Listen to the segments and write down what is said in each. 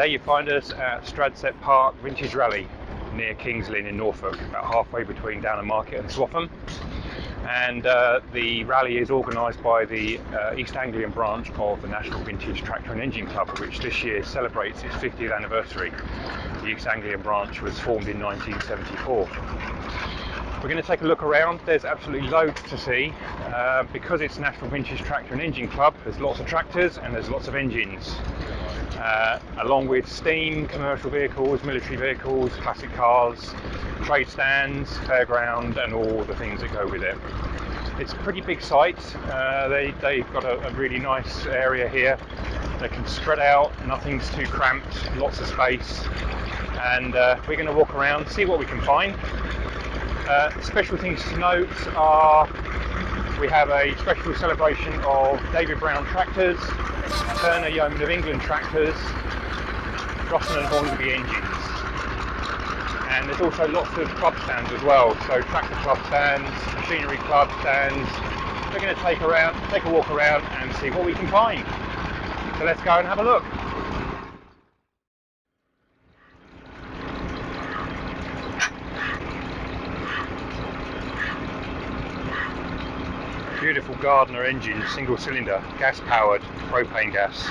Today you find us at Stradsett Park Vintage Rally near Kings Lynn in Norfolk, about halfway between Downham Market and Swaffham. And the rally is organised by the East Anglian branch of the National Vintage Tractor and Engine Club, which this year celebrates its 50th anniversary. The East Anglian branch was formed in 1974. We're going to take a look around. There's absolutely loads to see. Because it's National Vintage Tractor and Engine Club, there's lots of tractors and there's lots of engines. Along with steam, commercial vehicles, military vehicles, classic cars, trade stands, fairground and all the things that go with it. It's a pretty big site. They've got a really nice area here. They can spread out, nothing's too cramped, lots of space, and we're going to walk around, see what we can find. Special things to note are we have a special celebration of David Brown tractors, Turner Yeoman of England tractors, Russell and Hornsby engines, and there's also lots of club stands as well, so tractor club stands, machinery club stands. We're going to take a walk around and see what we can find. So let's go and have a look. Beautiful Gardner engine, single cylinder, gas powered, propane gas,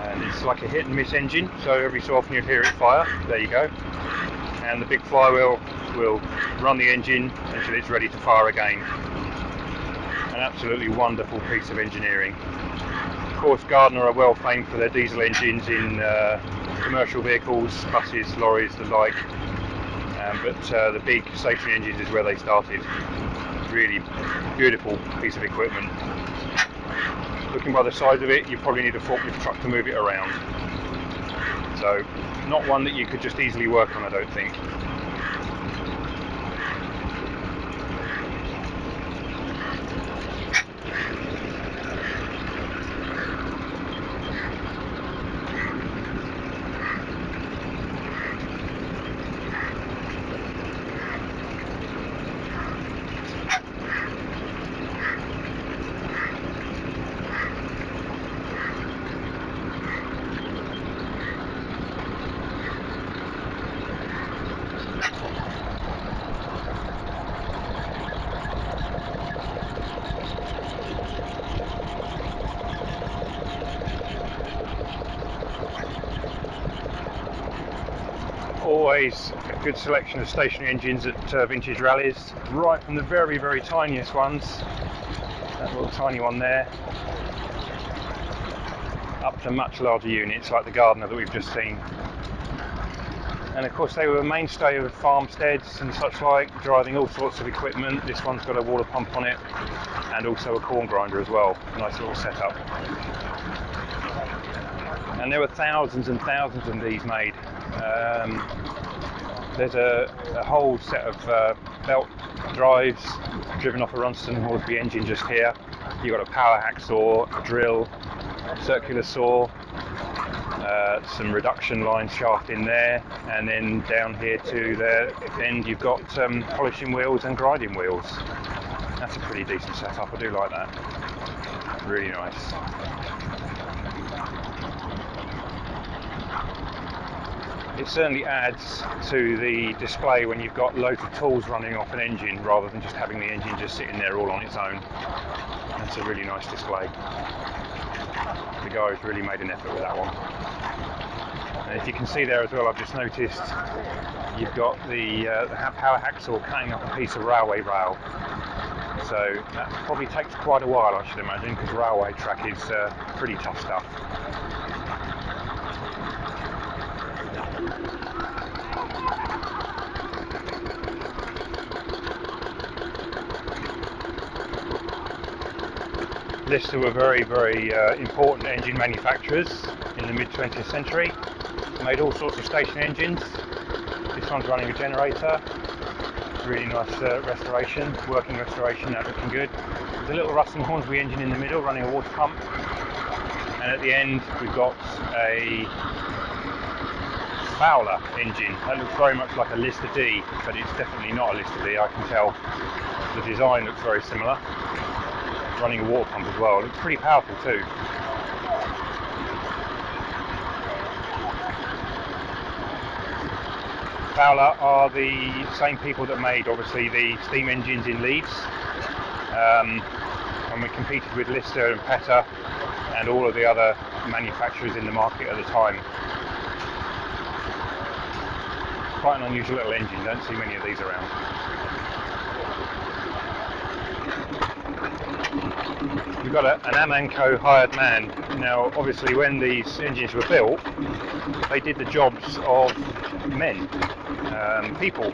and it's like a hit and miss engine, so every so often you hear it fire. There you go. And the big flywheel will run the engine until it's ready to fire again. An absolutely wonderful piece of engineering. Of course, Gardner are well famed for their diesel engines in commercial vehicles, buses, lorries, the like, but the big stationary engines is where they started. Really beautiful piece of equipment. Looking by the size of it, you probably need a forklift truck to move it around. So, not one that you could just easily work on, I don't think. Always a good selection of stationary engines at vintage rallies, right from the very, very tiniest ones, that little tiny one there, up to much larger units like the Gardner that we've just seen. And of course they were a mainstay of farmsteads and such like, driving all sorts of equipment. This one's got a water pump on it and also a corn grinder as well. Nice little setup. And there were thousands and thousands of these made. There's a whole set of belt drives driven off a Runston and Hornsby engine just here. You've got a power hacksaw, a drill, circular saw, some reduction line shaft in there, and then down here to the end you've got polishing wheels and grinding wheels. That's a pretty decent setup, I do like that. Really nice. It certainly adds to the display when you've got loads of tools running off an engine rather than just having the engine just sitting there all on its own. That's a really nice display. The guys really made an effort with that one. And if you can see there as well, I've just noticed you've got the power hacksaw cutting up a piece of railway rail. So that probably takes quite a while, I should imagine, because railway track is pretty tough stuff. Lister were very, very important engine manufacturers in the mid-20th century. Made all sorts of stationary engines. This one's running a generator. Really nice restoration, working restoration, that looking good. There's a little Russell and Hornsby engine in the middle running a water pump. And at the end we've got a Fowler engine. That looks very much like a Lister D, but it's definitely not a Lister D, I can tell. The design looks very similar. Running a water pump as well. It looks pretty powerful too. Fowler are the same people that made obviously the steam engines in Leeds, and we competed with Lister and Petter and all of the other manufacturers in the market at the time. Quite an unusual little engine, don't see many of these around. We've got an Amanco hired man. Now obviously when these engines were built, they did the jobs of men, people.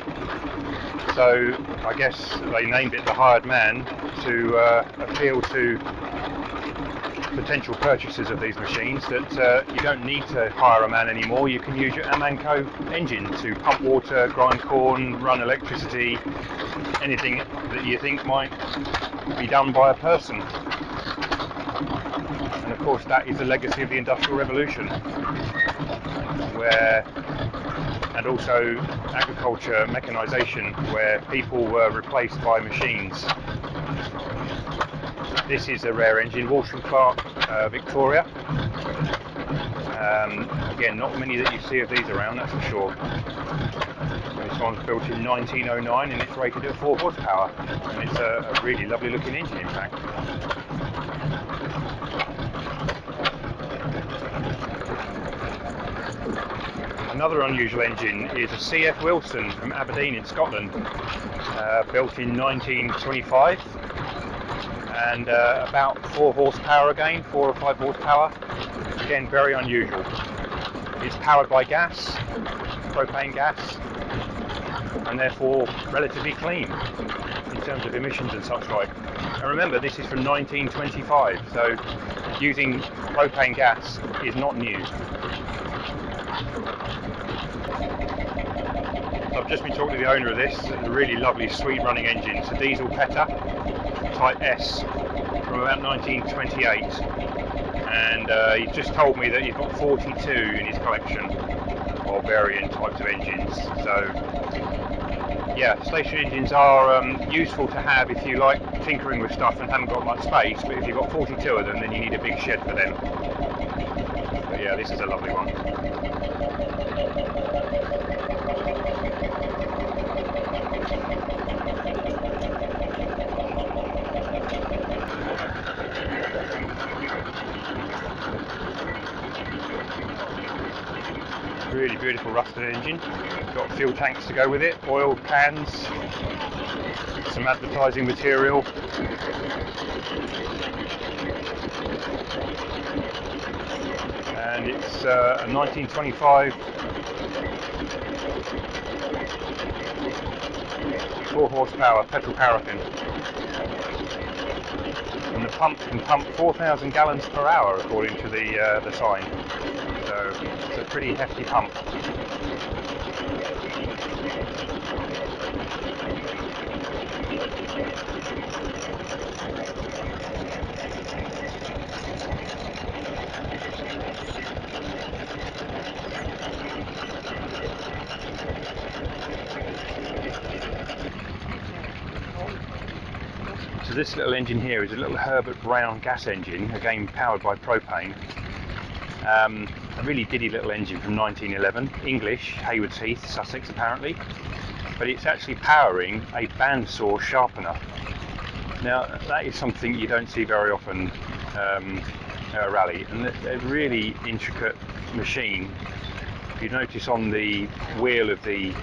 So I guess they named it the hired man to appeal to potential purchasers of these machines that you don't need to hire a man anymore. You can use your Amanco engine to pump water, grind corn, run electricity, anything that you think might be done by a person. And of course that is the legacy of the Industrial Revolution, and also agriculture, mechanisation, where people were replaced by machines. This is a rare engine, Walsh & Clark Victoria. Again, not many that you see of these around, that's for sure. This one's built in 1909 and it's rated at 4 horsepower. And it's a really lovely looking engine, in fact. Another unusual engine is a CF Wilson from Aberdeen in Scotland, built in 1925, and about 4 horsepower again, 4 or 5 horsepower. Again, very unusual. It's powered by gas, propane gas, and therefore relatively clean in terms of emissions and such like. And remember, this is from 1925, so using propane gas is not new. I've just been talking to the owner of this. It's a really lovely, sweet running engine. It's a diesel Petter Type S from about 1928, and he's just told me that he's got 42 in his collection of varying types of engines. So yeah, stationary engines are useful to have if you like tinkering with stuff and haven't got much space, but if you've got 42 of them, then you need a big shed for them. But yeah, this is a lovely one. Really beautiful rusted engine. Got fuel tanks to go with it, oil cans, some advertising material. And it's a 1925 4 horsepower petrol paraffin. And the pump can pump 4,000 gallons per hour according to the sign. So it's a pretty hefty pump. So this little engine here is a little Herbert Brown gas engine, again powered by propane. A really giddy little engine from 1911, English, Haywards Heath, Sussex apparently, but it's actually powering a bandsaw sharpener. Now that is something you don't see very often at a rally, and a really intricate machine. If you notice on the wheel of the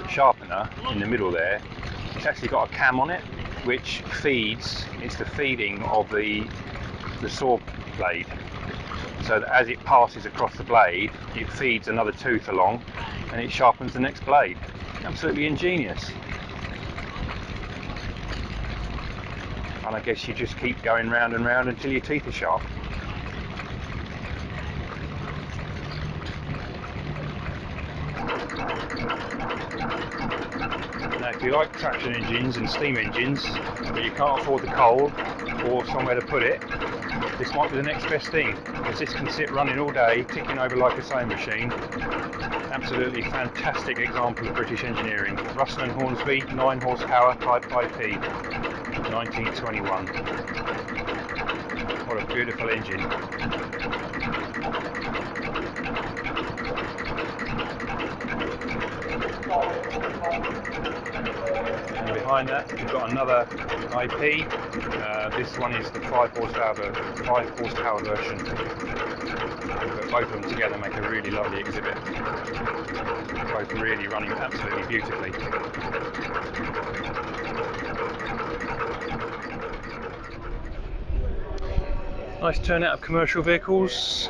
sharpener in the middle there, it's actually got a cam on it which feeds, it's the feeding of the saw blade. So that as it passes across the blade, it feeds another tooth along and it sharpens the next blade. Absolutely ingenious. And I guess you just keep going round and round until your teeth are sharp. Now if you like traction engines and steam engines, but you can't afford the coal or somewhere to put it, this might be the next best thing, because this can sit running all day, ticking over like a sewing machine. Absolutely fantastic example of British engineering. Russell and Hornsby, 9 horsepower Type IP, 1921. What a beautiful engine. behind that, we've got another IP. This one is the 5 horsepower version. But both of them together make a really lovely exhibit. Both really running absolutely beautifully. Nice turnout of commercial vehicles.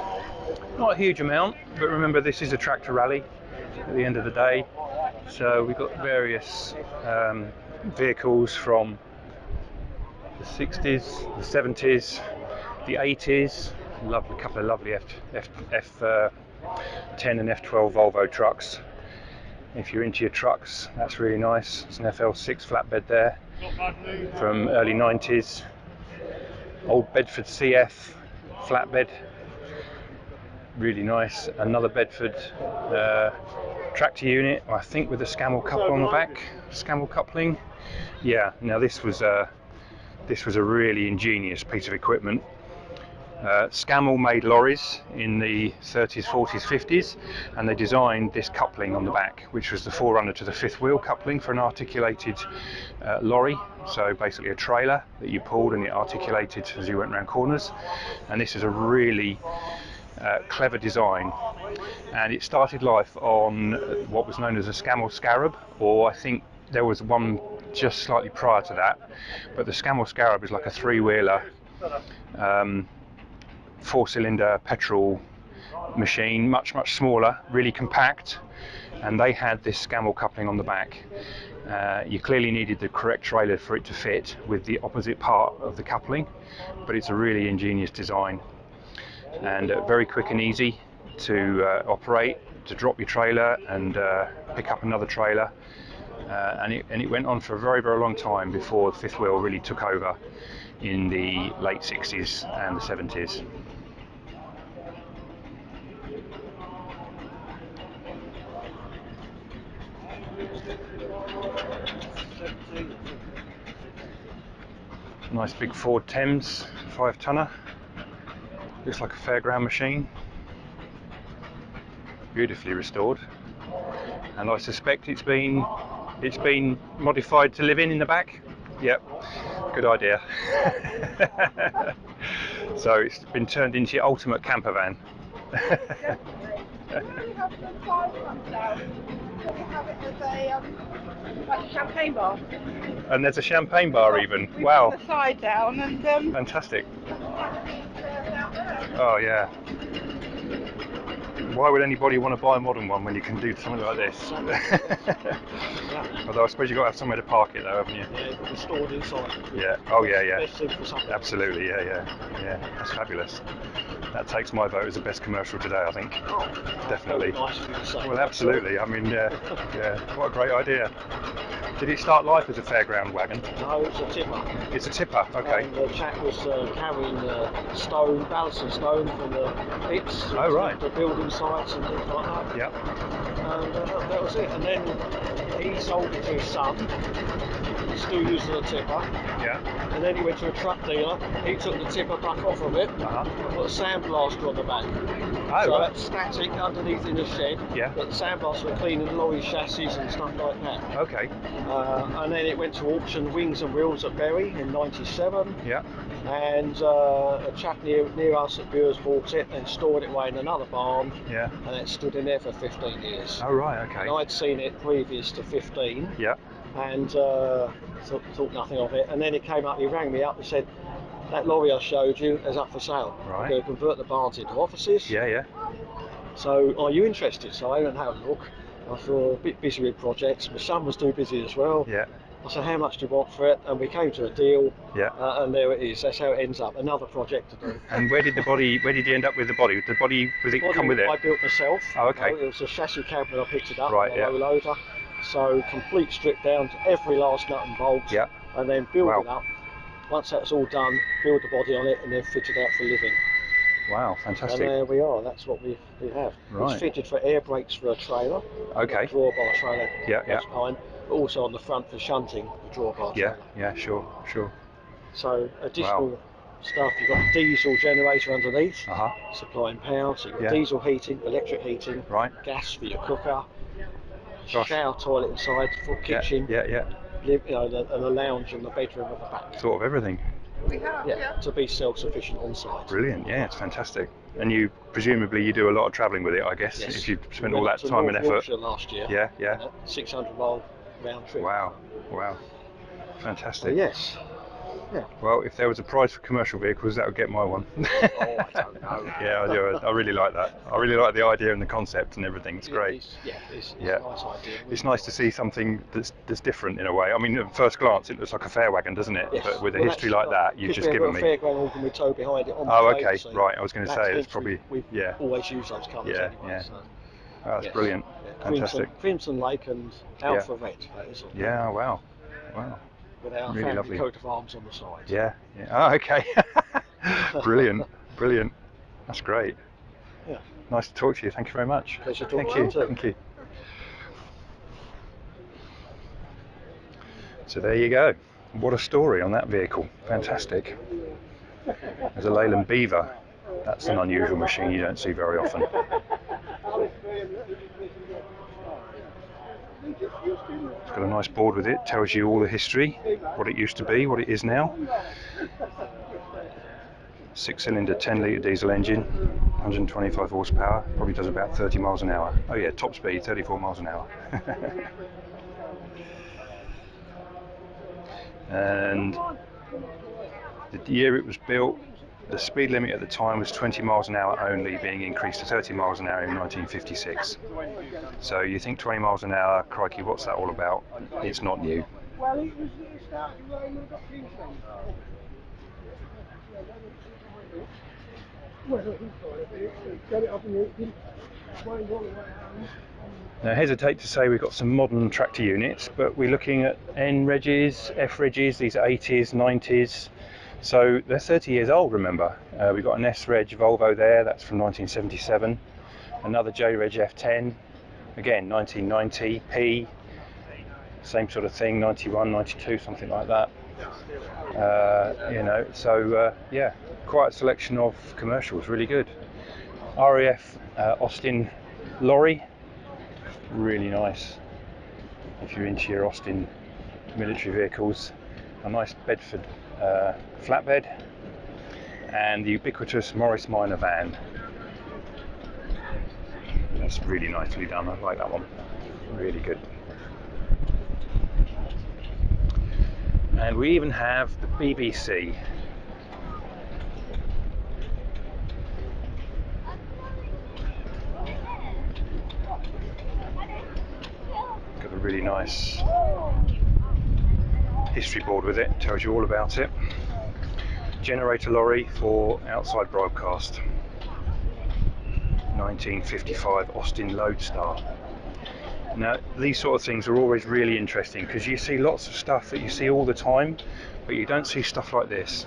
Not a huge amount, but remember this is a tractor rally at the end of the day. So we've got various vehicles from the 60s, the 70s, the 80s. A couple of lovely F10 and F12 Volvo trucks. If you're into your trucks, that's really nice. It's an FL6 flatbed there from early 90s. Old Bedford CF flatbed, really nice. Another Bedford tractor unit, I think with a Scammell couple on the back. Scammell coupling. Yeah. Now this was a really ingenious piece of equipment. Scammell made lorries in the 30s, 40s, 50s, and they designed this coupling on the back, which was the forerunner to the fifth wheel coupling for an articulated lorry. So basically a trailer that you pulled and it articulated as you went around corners. And this is a really clever design, and it started life on what was known as a Scammell Scarab, or I think there was one just slightly prior to that, but the Scammell Scarab is like a three-wheeler 4-cylinder petrol machine, much smaller, really compact, and they had this Scammell coupling on the back. You clearly needed the correct trailer for it to fit with the opposite part of the coupling, but it's a really ingenious design, and very quick and easy to operate, to drop your trailer and pick up another trailer, and it went on for a very long time before the fifth wheel really took over in the late 60s and the 70s. Nice big Ford Thames 5-tonner. Looks like a fairground machine. Beautifully restored. And I suspect it's been modified to live in the back. Yep, good idea. So it's been turned into your ultimate camper van. Like a champagne bar. And there's a champagne bar even. Wow. The side down and fantastic. Oh yeah. Why would anybody want to buy a modern one when you can do something like this? Although I suppose you've got to have somewhere to park it though, haven't you? Yeah, stored inside. Yeah. Oh yeah. Best thing for something. Absolutely. Yeah. That's fabulous. That takes my vote as the best commercial today, I think. Oh, definitely. Nice of you to say. Well, absolutely. I mean, yeah. What a great idea. Did it start life as a fairground wagon? No, it's a tipper. It's a tipper. Okay. And the chap was carrying stone, balancing stone from the pits. Oh right. The building sites and things like that. Yep. And that was it. And then he sold it to his son. He still using the tipper. Yeah. And then he went to a truck dealer. He took the tipper back off of it. And put a sandblaster on the back. Oh, so right. that's static underneath in the shed. Yeah. But the sandblaster for cleaning lorry chassis and stuff like that. Okay. And then it went to auction, Wings and Wheels at Bury in '97. Yeah. And a chap near us at Bures bought it and stored it away in another barn. Yeah. And it stood in there for 15 years. Oh right. Okay. And I'd seen it previous to 15. Yeah. And thought nothing of it. And then he came up, he rang me up and said, that lorry I showed you is up for sale. Right. I'm going to convert the barns into offices. Yeah. So are you interested? So I went and had a look. I was a bit busy with projects. My son was too busy as well. Yeah. I said, how much do you want for it? And we came to a deal. Yeah. And there it is. That's how it ends up. Another project to do. And where did you end up with the body? The body, was it come with it? I built myself. Oh, okay. It was a chassis cab when I picked it up. Right, on a low loader. So complete strip down to every last nut and bolt. Yeah. And then build it up. Once that's all done, build the body on it and then fit it out for living. Wow, fantastic. And there we are, that's what we have. Right. It's fitted for air brakes for a trailer. Okay. Drawbar trailer. Yeah. That's fine. But also on the front for shunting, the drawbar trailer. Yeah, sure. So additional stuff, you've got a diesel generator underneath, Uh-huh. supplying power. So you've got diesel heating, electric heating, Right. gas for your cooker, Gosh. shower toilet inside, full kitchen. Yeah. and a lounge and the bedroom at the back. Sort of everything. We have, Yeah, to be self-sufficient on site. Brilliant. Yeah, it's fantastic. And you presumably you do a lot of travelling with it, I guess, Yes. if you spent We all went that to time North and effort. Yorkshire last year. Yeah. 600-mile round trip. Wow. So Fantastic. yes. Yeah. Well, if there was a prize for commercial vehicles, that would get my one. Oh, I don't know. Yeah, I do. I really like that. I really like the idea and the concept and everything. It's great. It's Yeah. a nice idea. It's nice to see something that's different in a way. I mean, at first glance, it looks like a fair wagon, doesn't it? Yes. But with a Well, history that's like that, you've just given me. Fairground organ with toe behind it on the Oh, plate, okay, so right. I was going to say hence it's probably we've always used those colours Yeah, anyway. yeah. So. Oh, that's Yes. brilliant. Yeah. Fantastic. Crimson Lake and Alpha Red. That is all. Yeah. Wow. With our Really family lovely. coat of arms on the side. Yeah. Oh, okay. Brilliant. That's great. Yeah. Nice to talk to you. Thank you very much. Pleasure talking Thank to you you. too. Thank you. So there you go. What a story on that vehicle. Fantastic. There's a Leyland Beaver. That's an unusual machine you don't see very often. It's got a nice board with it, tells you all the history, what it used to be, what it is now. 6-cylinder 10-litre diesel engine, 125 horsepower, probably does about 30 miles an hour. Oh yeah, top speed, 34 miles an hour. And the year it was built, the speed limit at the time was 20 miles an hour only, being increased to 30 miles an hour in 1956. So you think 20 miles an hour, crikey, what's that all about? It's not new. Well, it started when we got Kingsland. Well, got it up and it didn't wind all the way around. Now I hesitate to say we've got some modern tractor units, but we're looking at N regs, F regs, these are 80s, 90s. So they're 30 years old, remember. We've got an S reg Volvo there, that's from 1977. Another J reg F10, again 1990, P, same sort of thing, 91, 92, something like that. Yeah, quite a selection of commercials, really good. RAF Austin lorry, really nice if you're into your Austin military vehicles. A nice Bedford flatbed, and the ubiquitous Morris Minor van. That's really nicely done, I like that one, really good. And we even have the BBC. Got a really nice history board with it, tells you all about it. Generator lorry for outside broadcast. 1955 Austin Lodestar. Now these sort of things are always really interesting because you see lots of stuff that you see all the time, but you don't see stuff like this.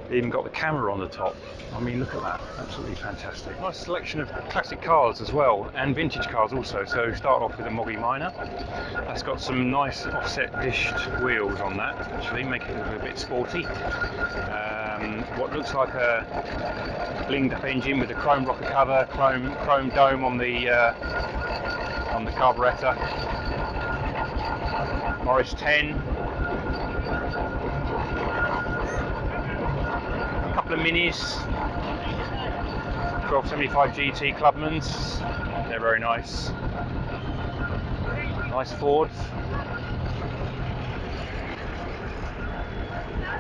They even got the camera on the top. I mean, look at that, absolutely fantastic. Nice selection of classic cars as well, and vintage cars also. So start off with a Moggy Minor. That's got some nice offset dished wheels on that, actually, making it look a bit sporty. What looks like a blinged up engine with a chrome rocker cover, chrome dome on the carburettor. Morris 10. Couple of minis, 1275 GT Clubmans, they're very nice. Nice Ford.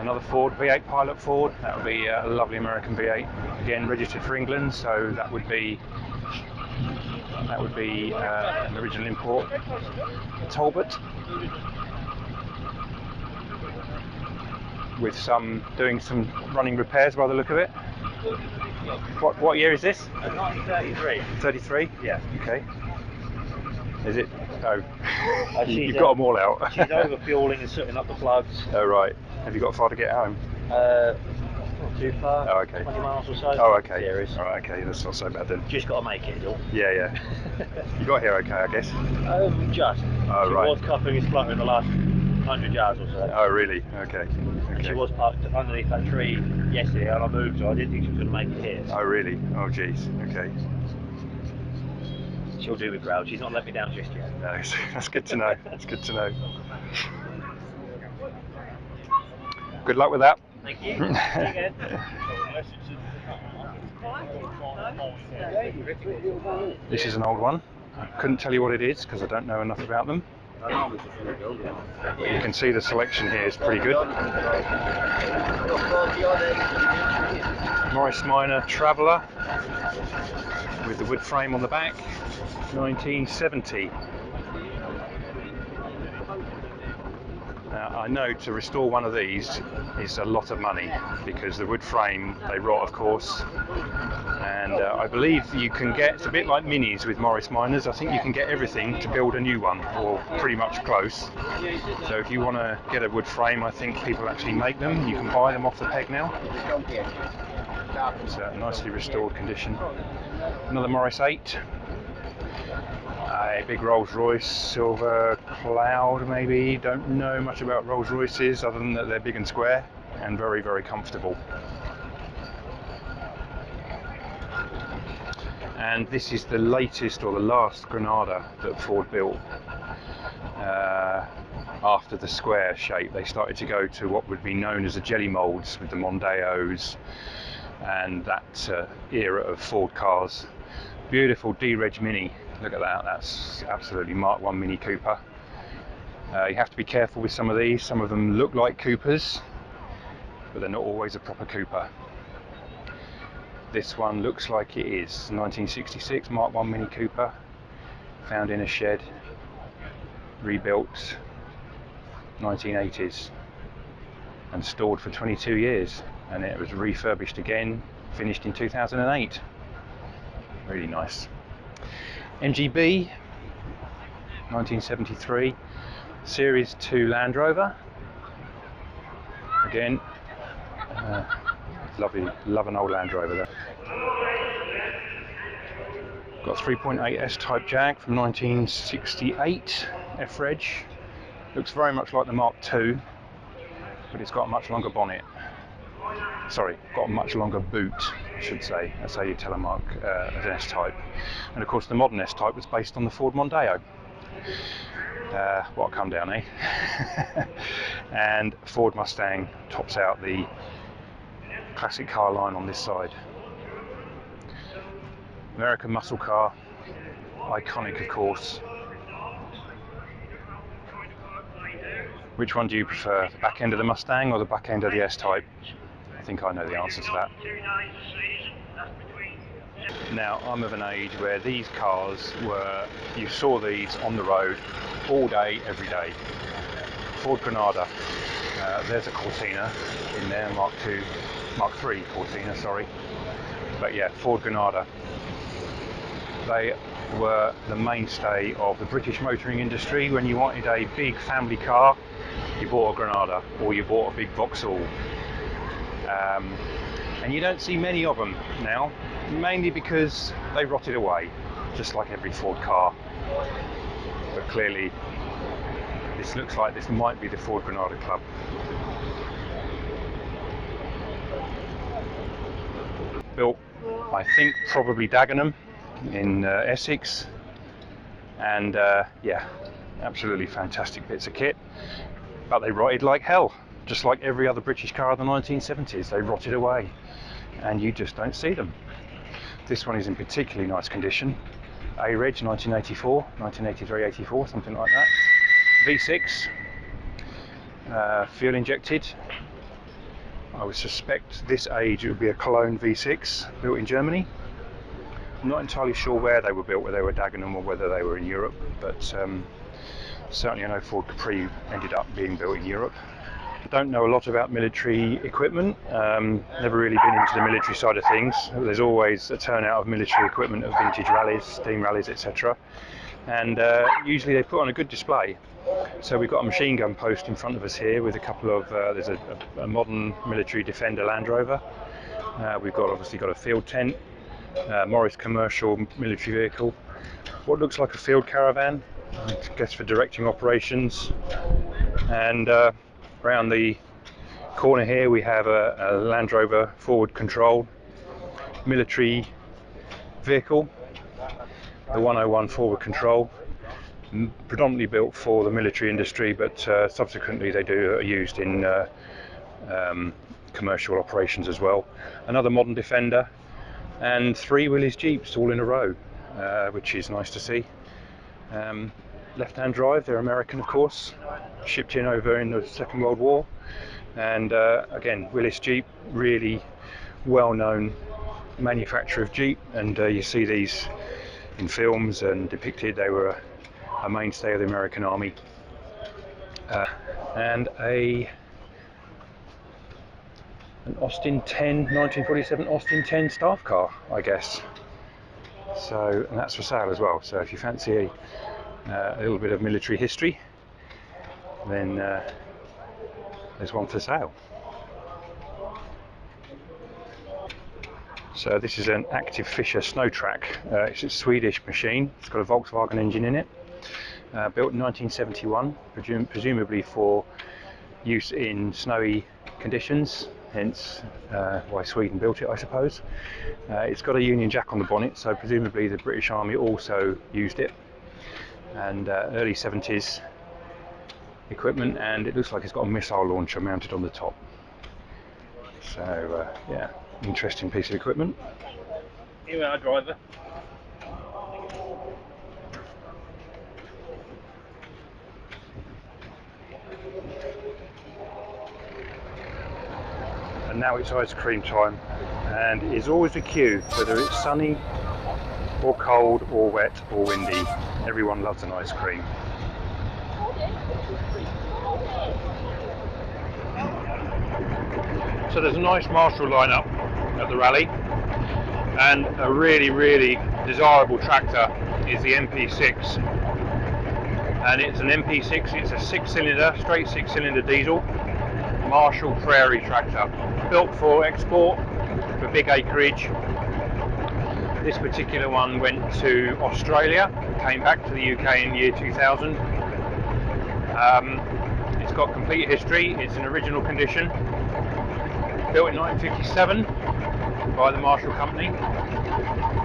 Another Ford, V8 Pilot Ford, that would be a lovely American V8, again registered for England, so that would be an original import. Talbot, with doing some running repairs by the look of it. What year is this? 1933. 33? Yeah. Okay. Is it? Oh, She's, you've got them all out. She's over fueling and setting up the plugs. Oh right. Have you got far to get home? Not too far. Oh okay. 20 miles or so. Oh okay. Series. All right. Okay. That's not so bad then. Just got to make it, all. Yeah. You got here okay, I guess. Just. Oh, she right. was cupping and spluttering the last 100 yards or so. Oh really? Okay. She was parked underneath that tree yesterday, and I moved, so I didn't think she was going to make it here. Oh really? Oh geez. Okay. she'll do with ground. She's not let me down just yet. No, that's good to know. That's good to know. Good luck with that. Thank you. See you again. This is an old one. I couldn't tell you what it is because I don't know enough about them. But you can see the selection here is pretty good. Morris Minor Traveller with the wood frame on the back, 1970. Now, I know to restore one of these is a lot of money because the wood frame, they rot of course, and I believe you can get, it's a bit like minis with Morris Minors, I think you can get everything to build a new one, or pretty much close. So if you want to get a wood frame, I think people actually make them, you can buy them off the peg now. It's a nicely restored condition. Another Morris 8. A big Rolls Royce, silver cloud maybe, don't know much about Rolls Royces other than that they're big and square and very, very comfortable. And this is the latest or the last Granada that Ford built. After the square shape they started to go to what would be known as the jelly moulds with the Mondeos and that era of Ford cars. Beautiful D-Reg Mini. Look at that, that's absolutely Mark 1 Mini Cooper. You have to be careful with some of these, some of them look like Coopers, but they're not always a proper Cooper. This one looks like it is, 1966 Mark 1 Mini Cooper, found in a shed, rebuilt 1980s, and stored for 22 years, and it was refurbished again, finished in 2008. Really nice. MGB 1973 Series 2 Land Rover. Again, lovely, love an old Land Rover there. Got a 3.8 S-Type Jag from 1968 F-Reg. Looks very much like the Mark II, but it's got a much longer bonnet. Sorry, got a much longer boot, I should say. That's how you tell a Mark as an S-Type. And of course the modern S-Type was based on the Ford Mondeo. What a come down, eh? And Ford Mustang tops out the classic car line on this side. American muscle car, iconic of course. Which one do you prefer, the back end of the Mustang or the back end of the S-Type? I think I know the answer to that. Now, I'm of an age where these cars were, you saw these on the road all day, every day. Ford Granada, there's a Cortina in there, Mark III Cortina, sorry. But yeah, Ford Granada. They were the mainstay of the British motoring industry. When you wanted a big family car, you bought a Granada, or you bought a big Vauxhall. And you don't see many of them now, mainly because they rotted away, just like every Ford car. But clearly, this looks like this might be the Ford Granada Club. Built, I think, probably Dagenham in Essex, and yeah, absolutely fantastic bits of kit, but they rotted like hell. Just like every other British car of the 1970s, they rotted away and you just don't see them. This one is in particularly nice condition. A-Reg 1984, 1983, 84, something like that. V6, fuel injected. I would suspect this age it would be a Cologne V6 built in Germany. I'm not entirely sure where they were built, whether they were Dagenham or whether they were in Europe, but certainly I know Ford Capri ended up being built in Europe. Don't know a lot about military equipment, never really been into the military side of things. There's always a turnout of military equipment at vintage rallies, steam rallies, etc. And usually they put on a good display. So we've got a machine gun post in front of us here with a couple of, there's a modern military Defender Land Rover. We've got obviously got a field tent, Morris commercial military vehicle. What looks like a field caravan, I guess for directing operations. And around the corner here we have a Land Rover forward control military vehicle. the 101 forward control, predominantly built for the military industry, but subsequently they are used in commercial operations as well. Another modern Defender, and 3 Willys Jeeps all in a row, which is nice to see. Left-hand drive, they're American of course, shipped in over in the Second World War, and again, Willys Jeep, really well-known manufacturer of Jeep, and you see these in films and depicted. They were a mainstay of the American Army. And an Austin 10, 1947 Austin 10 staff car, I guess. So, and that's for sale as well. So if you fancy a little bit of military history, then there's one for sale. So this is an Active Fisher snow track. It's a Swedish machine. It's got a Volkswagen engine in it. Built in 1971, presumably for use in snowy conditions, hence why Sweden built it, I suppose. It's got a Union Jack on the bonnet, so presumably the British Army also used it. And early 70s equipment, and it looks like it's got a missile launcher mounted on the top. So yeah, interesting piece of equipment. You are a driver. And now it's ice cream time, and it's always a queue, whether it's sunny or cold or wet or windy. Everyone loves an ice cream. So there's a nice Marshall lineup at the rally, and a really desirable tractor is the MP6, and it's an MP6. It's a 6-cylinder, straight 6-cylinder diesel Marshall Prairie tractor, built for export for big acreage. This particular one went to Australia, came back to the UK in the year 2000. It's got complete history. It's in original condition. Built in 1957 by the Marshall Company.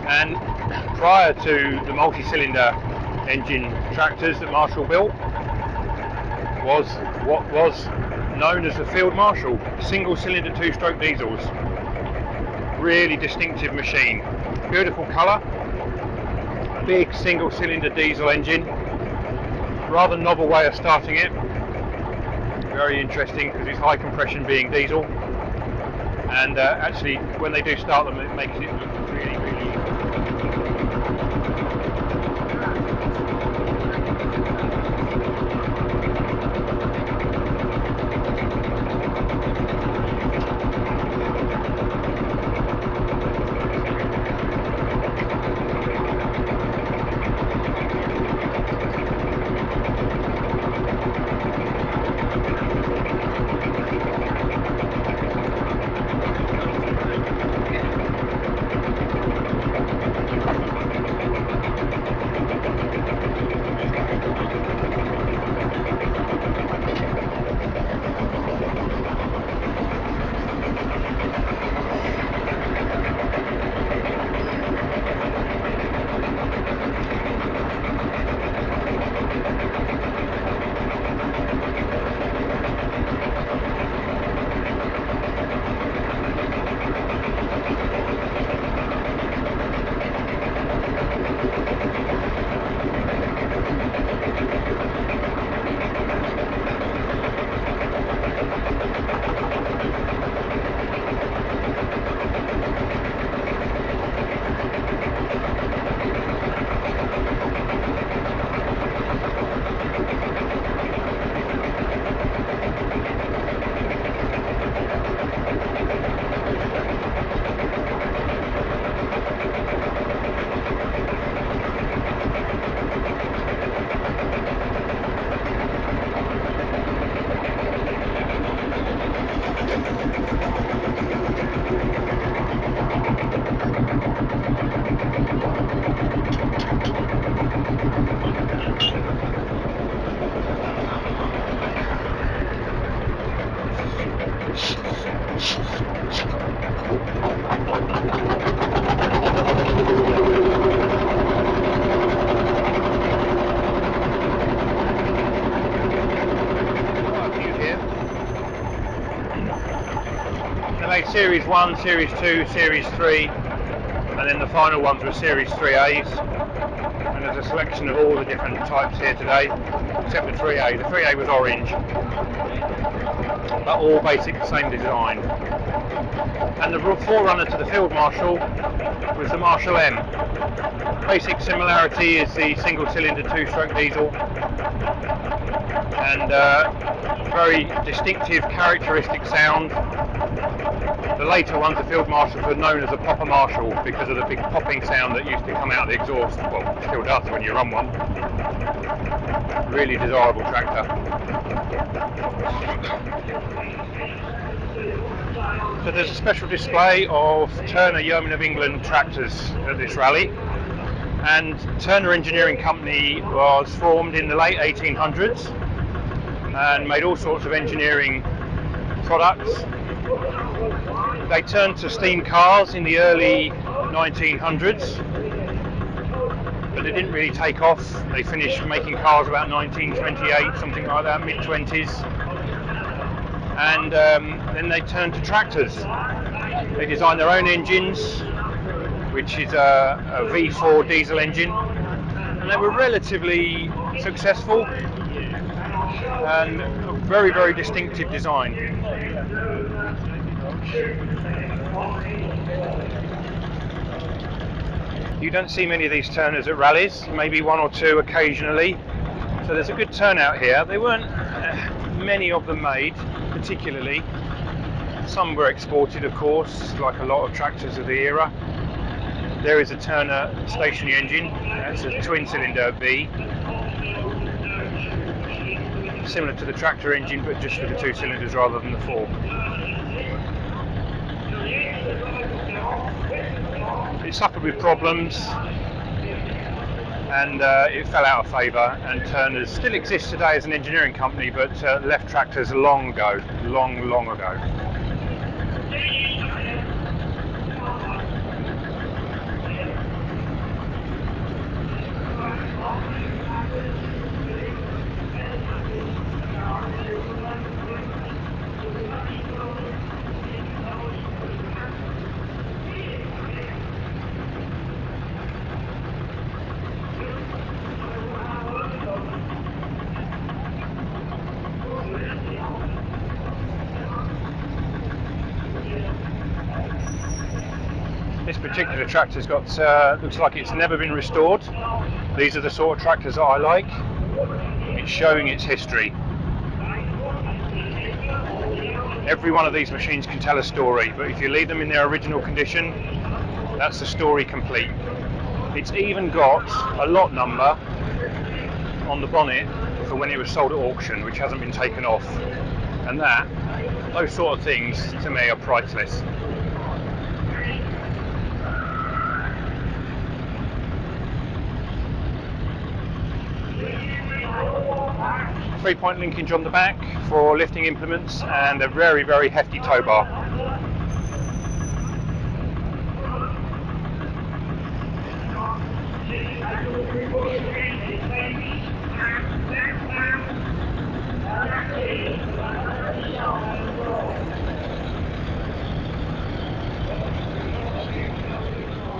And prior to the multi-cylinder engine tractors that Marshall built, was what was known as the Field Marshall, single-cylinder 2-stroke diesels. Really distinctive machine. Beautiful colour, big single-cylinder diesel engine, rather novel way of starting it, very interesting because it's high compression being diesel, and actually when they do start them it makes it look really Series 1, Series 2, Series 3, and then the final ones were Series 3As. And there's a selection of all the different types here today, except the 3A. The 3A was orange, but all basic same design. And the forerunner to the Field Marshal was the Marshal M. Basic similarity is the single cylinder 2-stroke diesel, and very distinctive characteristic sound. The later ones, the Field Marshals, were known as a Popper Marshal because of the big popping sound that used to come out of the exhaust. Well, still does when you run one. Really desirable tractor. So there's a special display of Turner Yeoman of England tractors at this rally. And Turner Engineering Company was formed in the late 1800s and made all sorts of engineering products. They turned to steam cars in the early 1900s, but they didn't really take off. They finished making cars about 1928, something like that, mid-20s. And then they turned to tractors. They designed their own engines, which is a V4 diesel engine, and they were relatively successful and a very, very distinctive design. You don't see many of these Turners at rallies, maybe one or two occasionally, so there's a good turnout here. There weren't many of them made particularly. Some were exported, of course, like a lot of tractors of the era. There is a Turner stationary engine. That's a twin-cylinder V, similar to the tractor engine, but just with the 2 cylinders rather than the 4. It suffered with problems, and it fell out of favour. And Turner's still exists today as an engineering company, but left tractors long ago, long ago. 'This particular tractor's got, looks like it's never been restored. These are the sort of tractors that I like. It's showing its history. Every one of these machines can tell a story, but if you leave them in their original condition, that's the story complete. It's even got a lot number on the bonnet for when it was sold at auction, which hasn't been taken off. And those sort of things to me are priceless. Three-point linkage on the back for lifting implements, and a very, very hefty tow bar.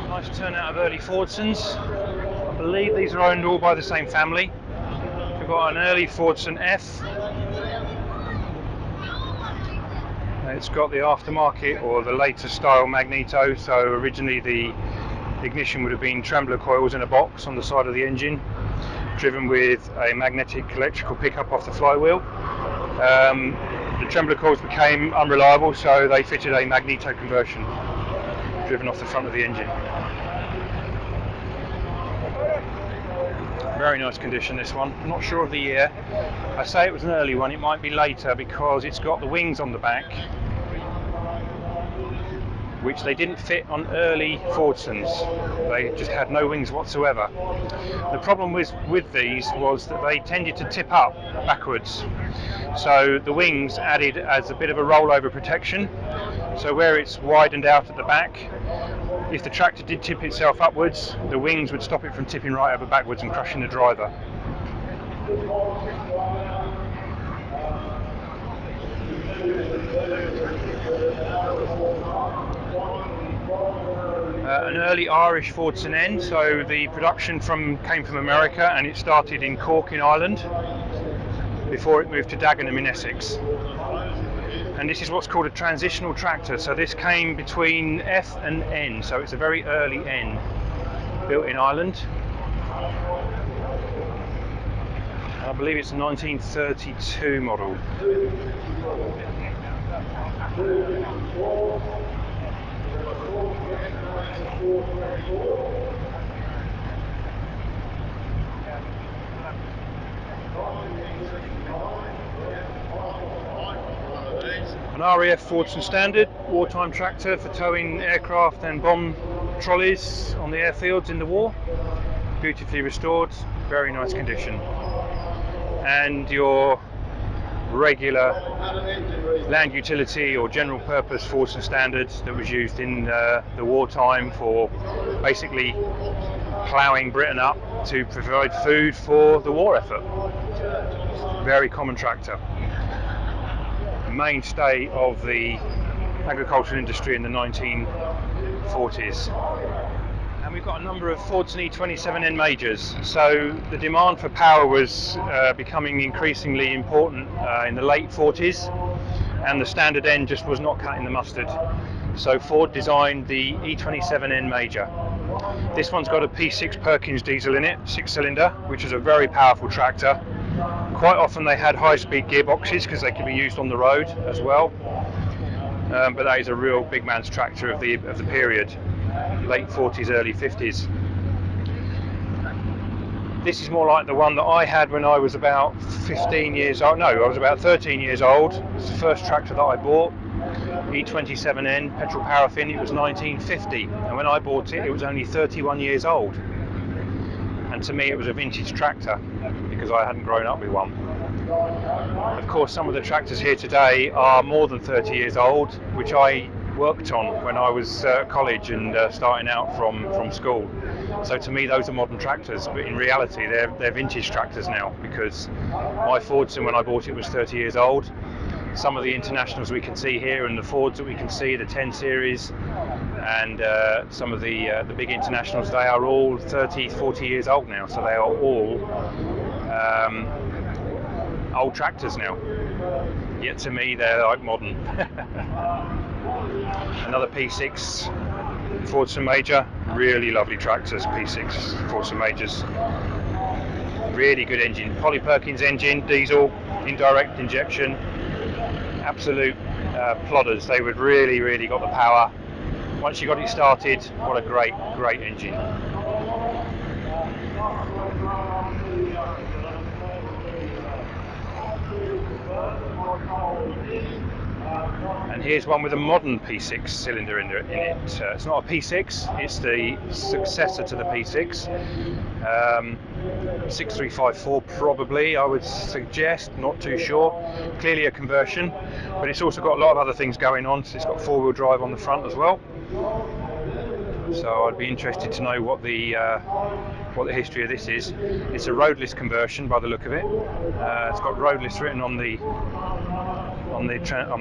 Nice turnout of early Fordsons. I believe these are owned all by the same family. We've got an early Fordson F. It's got the aftermarket or the later style magneto, so originally the ignition would have been trembler coils in a box on the side of the engine, driven with a magnetic electrical pickup off the flywheel. The trembler coils became unreliable, so they fitted a magneto conversion driven off the front of the engine. Very nice condition, this one. I'm not sure of the year. I say it was an early one, it might be later because it's got the wings on the back, which they didn't fit on early Fordsons. They just had no wings whatsoever. The problem with these was that they tended to tip up backwards. So the wings added as a bit of a rollover protection. So where it's widened out at the back, if the tractor did tip itself upwards, the wings would stop it from tipping right over backwards and crushing the driver. An early Irish Fordson N, so the production came from America, and it started in Cork in Ireland before it moved to Dagenham in Essex. And this is what's called a transitional tractor, so this came between F and N, so it's a very early N, built in Ireland. I believe it's a 1932 model. An RAF Fordson Standard, wartime tractor for towing aircraft and bomb trolleys on the airfields in the war. Beautifully restored, very nice condition. And your regular land utility or general purpose Fordson Standard that was used in the wartime for basically ploughing Britain up to provide food for the war effort. Very common tractor. Mainstay of the agricultural industry in the 1940s. And we've got a number of Fordson E27N majors, so the demand for power was becoming increasingly important in the late 40s, and the standard N just was not cutting the mustard. So Ford designed the E27N major. This one's got a P6 Perkins diesel in it, 6-cylinder, which is a very powerful tractor. Quite often they had high-speed gearboxes because they could be used on the road as well. But that is a real big man's tractor of the period, late 40s, early 50s. This is more like the one that I had when I was about 15 years old. No, I was about 13 years old. It's the first tractor that I bought, E27N, petrol paraffin. It was 1950, and when I bought it, it was only 31 years old. And to me, it was a vintage tractor because I hadn't grown up with one. Of course, some of the tractors here today are more than 30 years old, which I worked on when I was at college and starting out from school. So to me, those are modern tractors, but in reality, they're vintage tractors now, because my Fordson, when I bought it, was 30 years old. Some of the Internationals we can see here and the Fords that we can see, the 10 Series, and some of the big Internationals, they are all 30, 40 years old now, so they are all old tractors now. Yet to me, they're like modern. Another P6 Fordson Major, really lovely tractors, P6 Fordson Majors. Really good engine, Polly Perkins engine, diesel, indirect injection, absolute plodders. They would really got the power. Once you got it started, what a great engine. And here's one with a modern P6 cylinder in it. It's not a P6, it's the successor to the P6. 6354 probably, I would suggest, not too sure. Clearly a conversion, but it's also got a lot of other things going on. So it's got four-wheel drive on the front as well. So I'd be interested to know what the history of this is. It's a roadless conversion by the look of it. It's got roadless written on the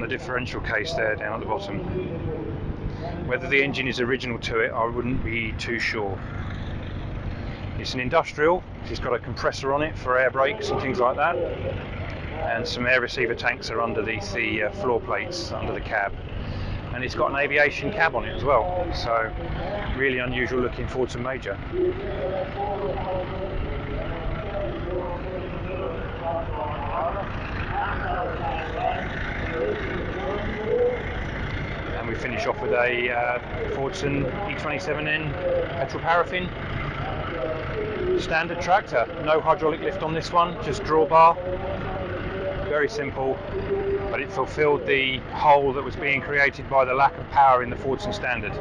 differential case there down at the bottom. Whether the engine is original to it, I wouldn't be too sure. It's an industrial. It's got a compressor on it for air brakes and things like that, and some air receiver tanks are underneath the floor plates under the cab. And it's got an aviation cab on it as well, so really unusual looking Fordson Major. And we finish off with a Fordson E27N petrol paraffin standard tractor. No hydraulic lift on this one, just drawbar. Very simple, but it fulfilled the hole that was being created by the lack of power in the Fordson Standard.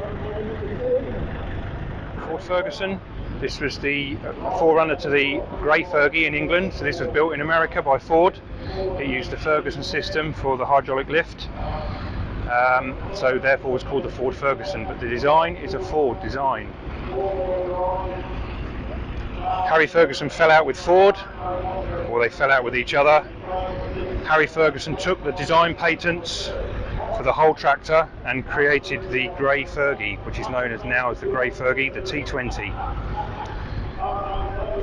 Ford Ferguson. This was the forerunner to the Grey Fergie in England. So this was built in America by Ford. It used the Ferguson system for the hydraulic lift. So therefore was called the Ford Ferguson, but the design is a Ford design. Harry Ferguson fell out with Ford, or they fell out with each other. Harry Ferguson took the design patents for the whole tractor and created the Grey Fergie, which is known as now as the Grey Fergie, the T20.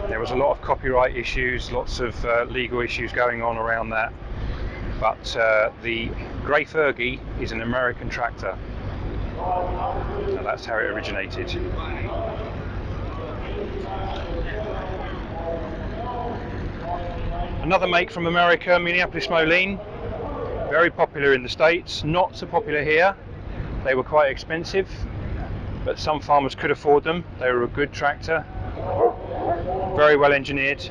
There was a lot of copyright issues, lots of legal issues going on around that, but the Grey Fergie is an American tractor. So that's how it originated. Another make from America, Minneapolis Moline, very popular in the States, not so popular here. They were quite expensive, but some farmers could afford them. They were a good tractor, very well engineered.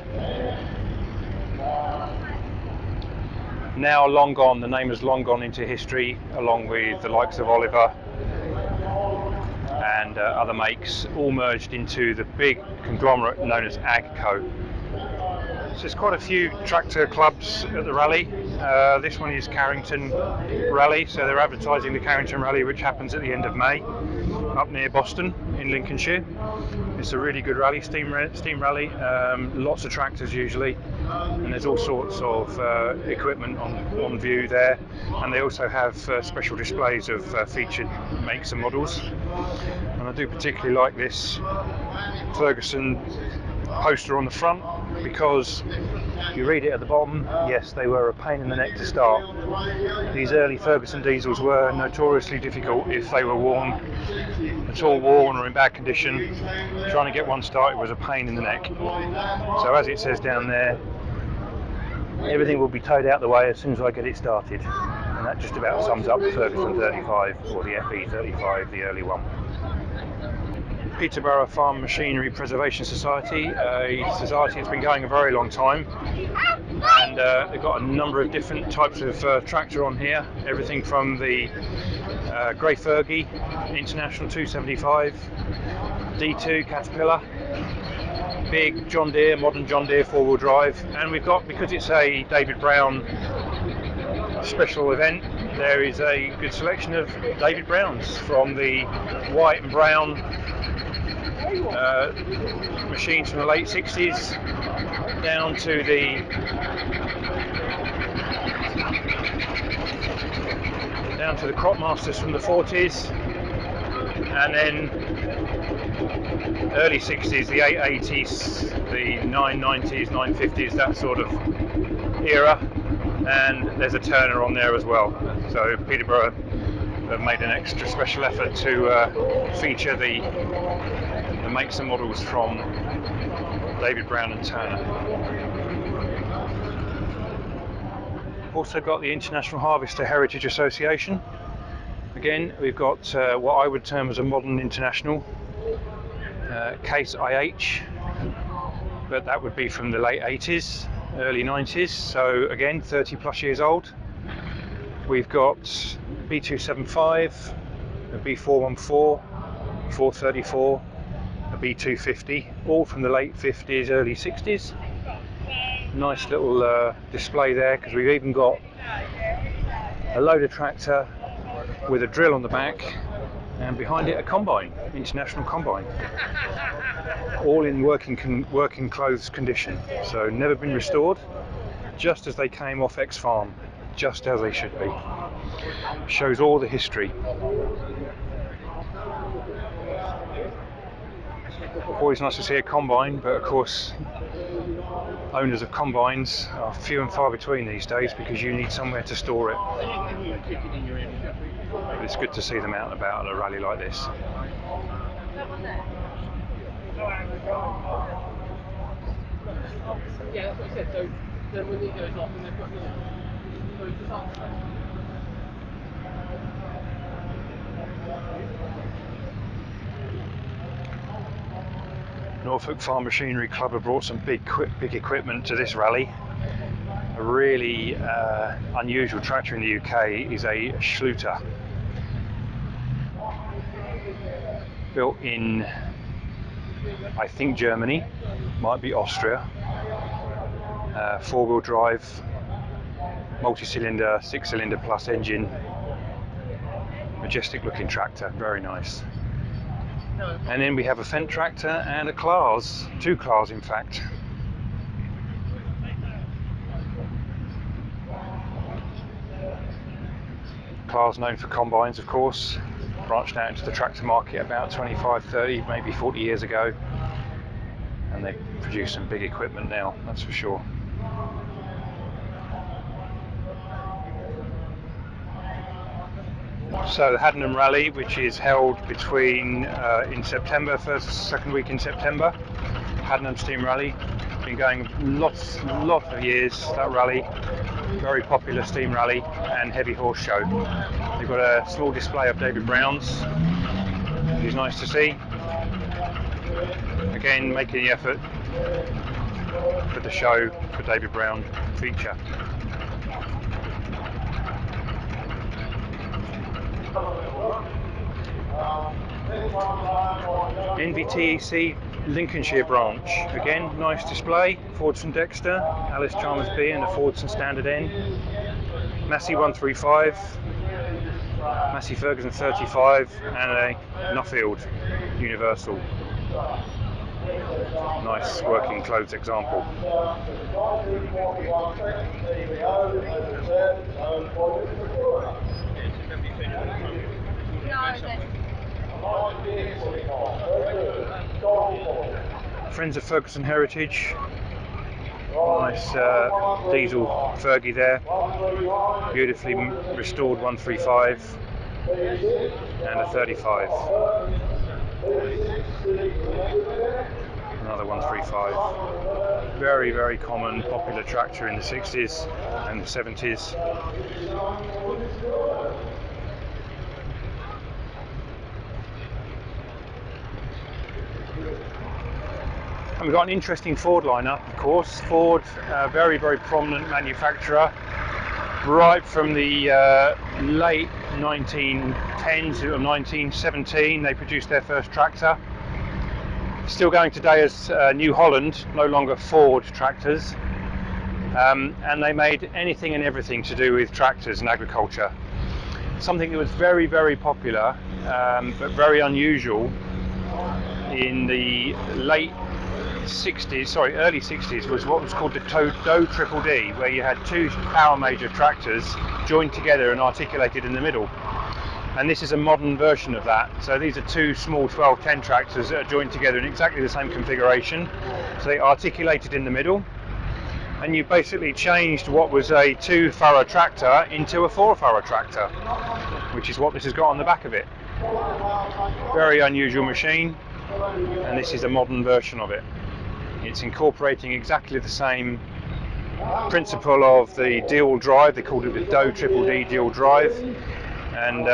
Now long gone, the name has long gone into history, along with the likes of Oliver and other makes, all merged into the big conglomerate known as AGCO. So there's quite a few tractor clubs at the rally. This one is Carrington Rally, so they're advertising the Carrington Rally, which happens at the end of May, up near Boston in Lincolnshire. It's a really good rally, steam rally, lots of tractors usually, and there's all sorts of equipment on view there, and they also have special displays of featured makes and models. And I do particularly like this Ferguson poster on the front, because you read it at the bottom, yes, they were a pain in the neck to start. These early Ferguson diesels were notoriously difficult if they were worn, at all worn or in bad condition. Trying to get one started was a pain in the neck. So as it says down there, everything will be towed out the way as soon as I get it started. And that just about sums up the Ferguson 35, or the FE 35, the early one. Peterborough Farm Machinery Preservation Society, a society that's been going a very long time, and they've got a number of different types of tractor on here, everything from the Grey Fergie International 275, D2 Caterpillar, big John Deere, modern John Deere 4-wheel drive, and we've got, because it's a David Brown special event, there is a good selection of David Browns, from the white and brown machines from the late 60s down to the crop masters from the 40s, and then early 60s, the 880s, the 990s, 950s, that sort of era, and there's a Turner on there as well. So Peterborough have made an extra special effort to feature the makes and models from David Brown and Turner. Also got the International Harvester Heritage Association. Again, we've got what I would term as a modern international, Case IH, but that would be from the late 80s, early 90s, so again 30 plus years old. We've got B275, a B414, 434, a B250, all from the late 50s, early 60s. Nice little display there, because we've even got a loader tractor with a drill on the back, and behind it a combine, International Combine, all in working clothes condition, so never been restored, just as they came off ex-farm, just as they should be. Shows all the history. Always nice to see a combine, but of course owners of combines are few and far between these days, because you need somewhere to store it. But it's good to see them out and about at a rally like this. Yeah, that's what I said. So then when it goes off, and they've got Norfolk Farm Machinery Club have brought some big equipment to this rally. A really unusual tractor in the UK is a Schluter, built in, I think, Germany, might be Austria. 4-wheel drive, multi-cylinder, 6-cylinder plus engine, majestic looking tractor, very nice. And then we have a Fendt tractor and a Claas, 2 Claas in fact. Clar's known for combines, of course. Branched out into the tractor market about 25, 30, maybe 40 years ago. And they produce some big equipment now, that's for sure. So the Haddenham Rally, which is held between in September, second week in September. Haddenham Steam Rally, been going lots of years, that rally. Very popular steam rally and heavy horse show. They've got a small display of David Brown's, which is nice to see. Again, making the effort for the show for David Brown feature. NVTEC Lincolnshire branch, again nice display. Fordson Dexter, Alice Chalmers B and a Fordson Standard N, Massey 135, Massey Ferguson 35 and a Nuffield Universal. Nice working clothes example. Friends of Ferguson Heritage. Nice diesel Fergie there. Beautifully restored 135 and a 35. Another 135. Very, very common, popular tractor in the 60s and the 70s. And we've got an interesting Ford lineup, of course. Ford, very, very prominent manufacturer. Right from the late 1910s to 1917, they produced their first tractor. Still going today as New Holland, no longer Ford tractors. And they made anything and everything to do with tractors and agriculture. Something that was very, very popular, but very unusual in the early 60s was what was called the Doe Triple D, where you had two power major tractors joined together and articulated in the middle. And this is a modern version of that. So these are two small 1210 tractors that are joined together in exactly the same configuration. So they articulated in the middle, and you basically changed what was a 2-furrow tractor into a 4-furrow tractor, which is what this has got on the back of it. Very unusual machine, and this is a modern version of it. It's incorporating exactly the same principle of the dual drive. They called it the Doe Triple D dual drive. And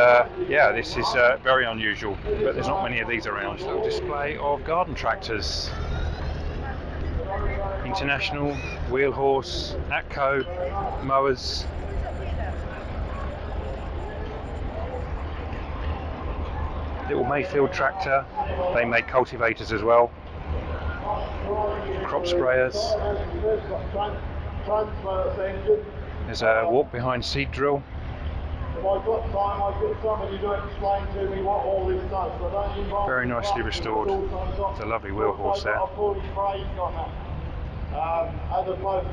yeah, this is very unusual, but there's not many of these around. So display of garden tractors. International, Wheel Horse, Atco, mowers. Little Mayfield tractor. They make cultivators as well. Crop sprayers. There's a walk behind seed drill. If I've got time, I'll get somebody to explain to me what all this does. But don't involve very nicely restored. It's a lovely wheel horse there. As opposed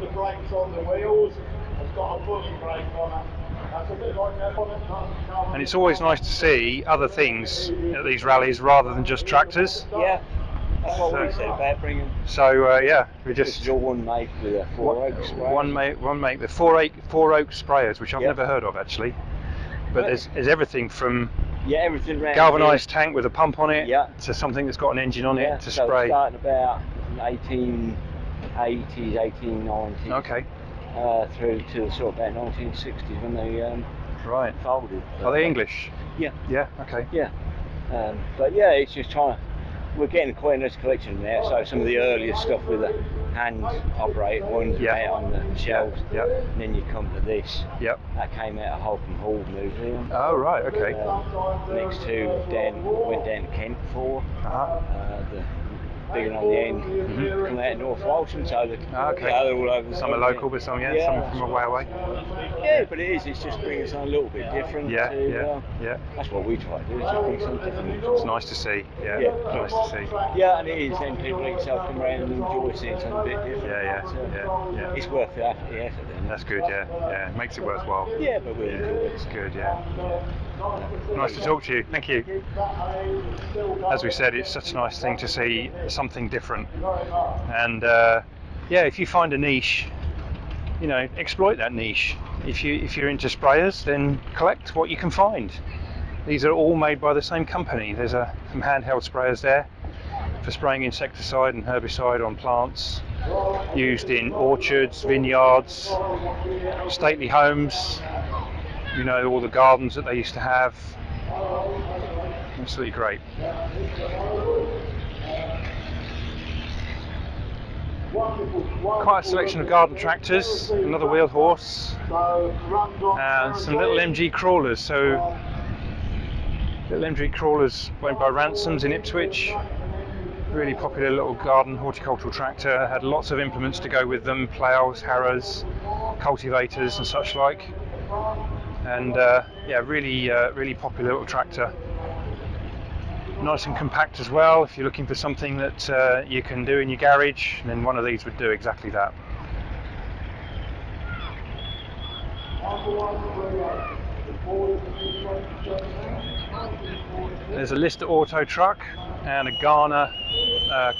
to brakes on the wheels, it's got a pulley brake on it. That's a bit like that on it. And it's always nice to see other things at these rallies rather than just tractors. Yeah, that's what we said about bringing. So yeah, we This just is your one make with a 4-oak spray. one make the 4-oak sprayers, which I've never heard of actually. But there's everything from everything around galvanised tank with a pump on it to something that's got an engine on it to so spray. Starting about 1880s, 1890s. Okay. Through to sort of about 1960s when they Right. folded. Are they English? Yeah. Yeah. Okay. Yeah. But yeah, it's just we're getting quite a nice collection now. So some of the earlier stuff with the hand operated ones out on the shelves. Yeah. And then you come to this. Yep. That came out of Holcombe Hall Museum. Oh right. Okay. Next to went down to Kent for the big one on the end, come out of North Walsham, so they're they're all over. Some are local, but some some from a way away. Yeah, but it is. It's just bringing something a little bit different. Yeah. That's what we try to do. Is just bring something different. It's nice to see. Yeah. Nice to see. Yeah, and it is. And people like yourself come around and enjoy seeing something a bit different. Yeah. It's worth the effort. Then. That's good. Yeah. Makes it worthwhile. Yeah, but we enjoy it. It's good. Yeah. Nice to talk to you. Thank you. As we said, it's such a nice thing to see something different. And if you find a niche, exploit that niche. If you're into sprayers, then collect what you can find. These are all made by the same company. There's some handheld sprayers there for spraying insecticide and herbicide on plants, used in orchards, vineyards, stately homes. All the gardens that they used to have. Absolutely great. Quite a selection of garden tractors, another wheeled horse, and some little MG crawlers. So, little MG crawlers owned by Ransoms in Ipswich. Really popular little garden horticultural tractor. Had lots of implements to go with them: ploughs, harrows, cultivators, and such like. And really popular little tractor. Nice and compact as well. If you're looking for something that you can do in your garage, then one of these would do exactly that. There's a Lister Auto truck and a Ghana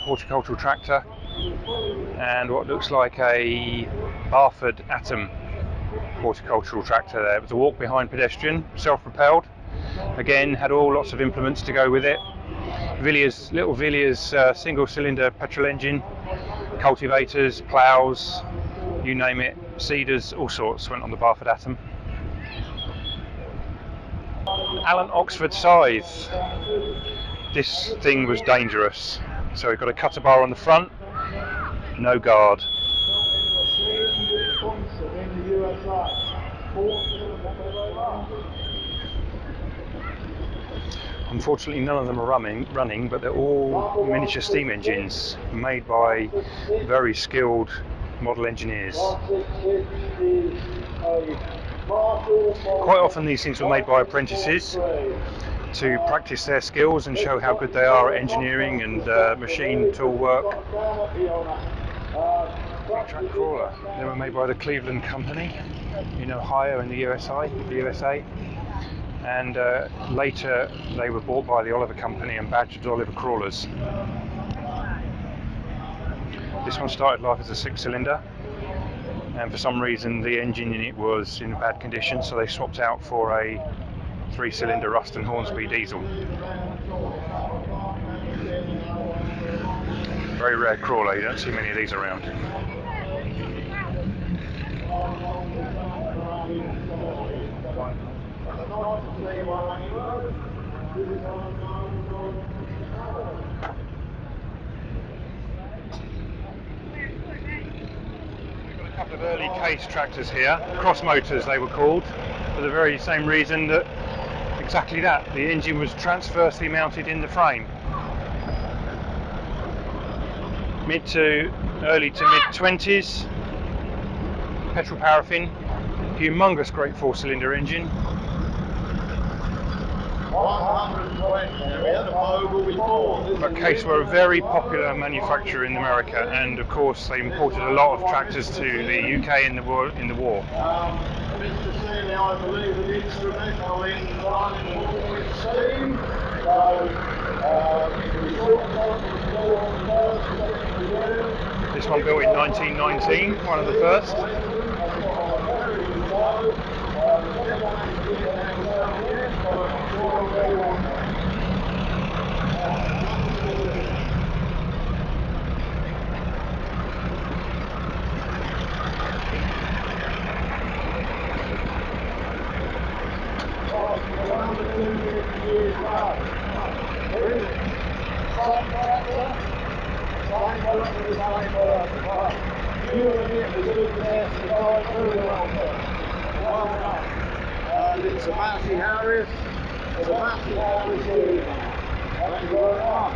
horticultural tractor, and what looks like a Barford Atom horticultural tractor there. It was a walk-behind pedestrian, self-propelled. Again, had lots of implements to go with it. Little Villiers single-cylinder petrol engine, cultivators, ploughs, you name it, seeders, all sorts went on the Barford Atom. Allen Oxford scythe. This thing was dangerous. So we've got a cutter bar on the front, no guard. Unfortunately, none of them are running, but they're all miniature steam engines made by very skilled model engineers. Quite often these things were made by apprentices to practice their skills and show how good they are at engineering and machine tool work. Track crawler. They were made by the Cleveland Company in Ohio in the USA. And later they were bought by the Oliver Company and badged as Oliver Crawlers. This one started life as a 6-cylinder, and for some reason the engine in it was in bad condition, so they swapped out for a 3-cylinder Ruston Hornsby diesel. Very rare crawler, you don't see many of these around. A couple of early case tractors here, cross motors they were called, for the very same reason that exactly that, the engine was transversely mounted in the frame. Early to mid 20s, petrol paraffin, humongous great 4-cylinder engine. But Case were a very popular manufacturer in America, and of course they imported a lot of tractors to the UK in the war. Mr. Seeley, I believe, an instrumental in running steam. This one built in 1919, one of the first. It's a Massey Harris. It's a Massey Harris. Thank you very much.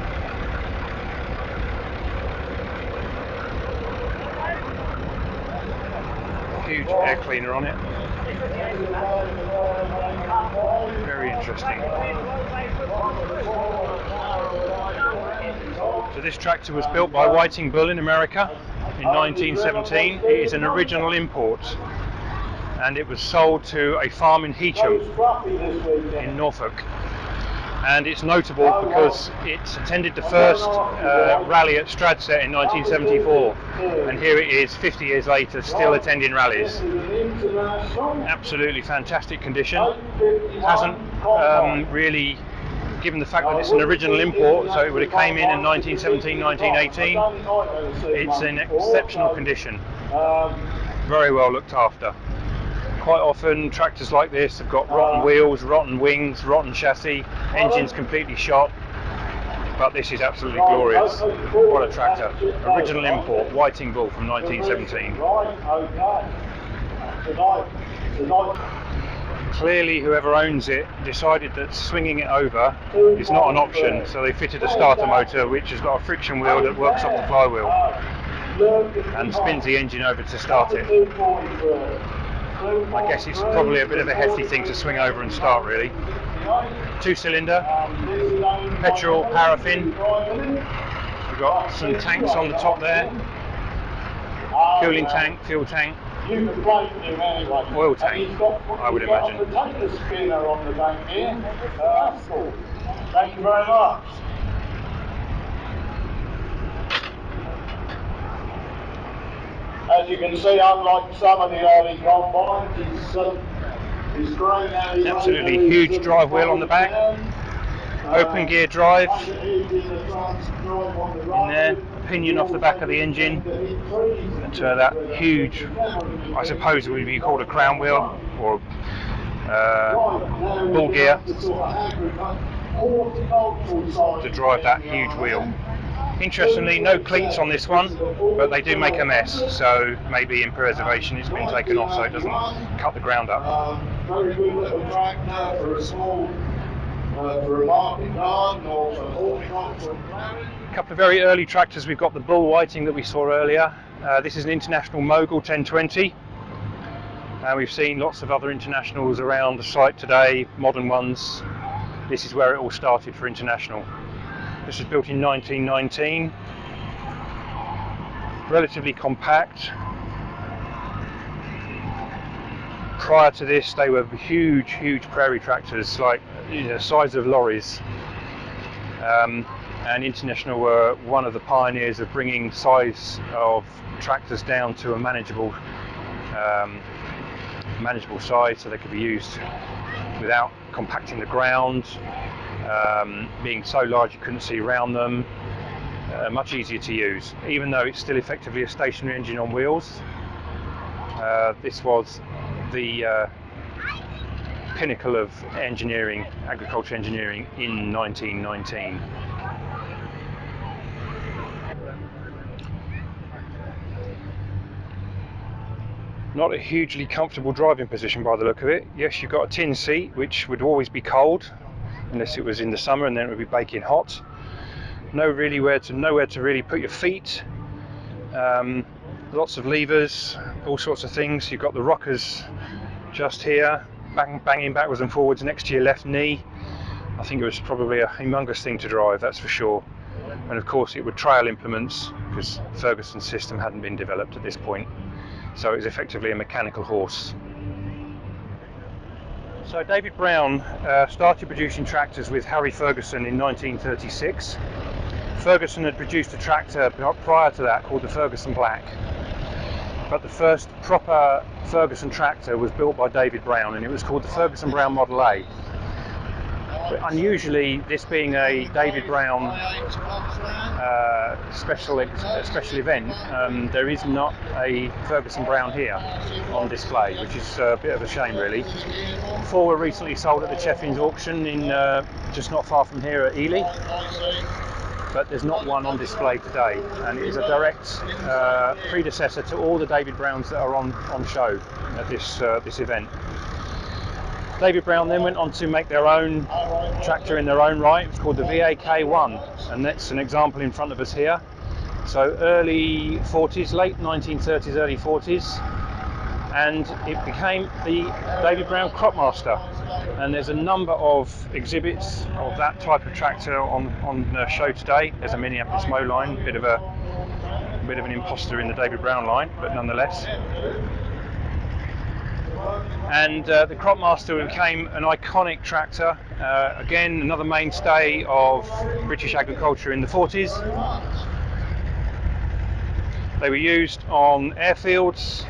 huge air cleaner on it. Very interesting. So this tractor was built by Whiting Bull in America in 1917. It is an original import, and it was sold to a farm in Heacham in Norfolk. And it's notable because it attended the first rally at Stradsett in 1974, and here it is 50 years later still attending rallies. Absolutely fantastic condition. Hasn't really, given the fact that it's an original import, so it would have came in 1917, 1918, it's in exceptional condition. Very well looked after. Quite often tractors like this have got rotten wheels, rotten wings, rotten chassis, engines completely shot, but this is absolutely glorious. What a tractor. Original import, Whiting Bull from 1917. Clearly whoever owns it decided that swinging it over is not an option, so they fitted a starter motor which has got a friction wheel that works off the flywheel and spins the engine over to start it. I guess it's probably a bit of a hefty thing to swing over and start, really. 2-cylinder, petrol, paraffin. We've got some tanks on the top there. Cooling tank, fuel tank, oil tank, I would imagine. Thank you very much. As you can see, unlike some of the early combines, it's great now. Absolutely huge drive wheel on the back. Open gear drive in there, pinion off the back of the engine. And that huge, I suppose it would be called a crown wheel or bull gear to drive that huge wheel. Interestingly, no cleats on this one, but they do make a mess, so maybe in preservation it's been taken off so it doesn't cut the ground up. Very good little tractor for a small, for a market garden or for horticultural planting. A couple of very early tractors. We've got the Bull Whiting that we saw earlier. This is an International Mogul 1020. We've seen lots of other Internationals around the site today, modern ones. This is where it all started for International. This was built in 1919, relatively compact. Prior to this, they were huge prairie tractors, like the size of lorries. And International were one of the pioneers of bringing size of tractors down to a manageable size, so they could be used without compacting the ground. Being so large you couldn't see around them, much easier to use, even though it's still effectively a stationary engine on wheels. This was the pinnacle of engineering, agriculture engineering in 1919. Not a hugely comfortable driving position by the look of it. Yes, you've got a tin seat which would always be cold unless it was in the summer, and then it would be baking hot. Nowhere to really put your feet. Lots of levers, all sorts of things. You've got the rockers just here, banging backwards and forwards next to your left knee. I think it was probably a humongous thing to drive, that's for sure. And of course it would trail implements, because Ferguson's system hadn't been developed at this point. So it was effectively a mechanical horse. So David Brown started producing tractors with Harry Ferguson in 1936. Ferguson had produced a tractor prior to that called the Ferguson Black. But the first proper Ferguson tractor was built by David Brown, and it was called the Ferguson Brown Model A. But unusually, this being a David Brown special event, there is not a Ferguson Brown here on display, which is a bit of a shame, really. 4 were recently sold at the Cheffins auction in just not far from here at Ely, but there's not one on display today, and it is a direct predecessor to all the David Browns that are on show at this event. David Brown then went on to make their own tractor in their own right. It was called the VAK1, and that's an example in front of us here. So early 40s, late 1930s, early 40s. and it became the David Brown Cropmaster. And there's a number of exhibits of that type of tractor on show today. There's a Minneapolis mow line, a bit of an imposter in the David Brown line, but nonetheless. And the Cropmaster became an iconic tractor, again another mainstay of British agriculture in the 40s. They were used on airfields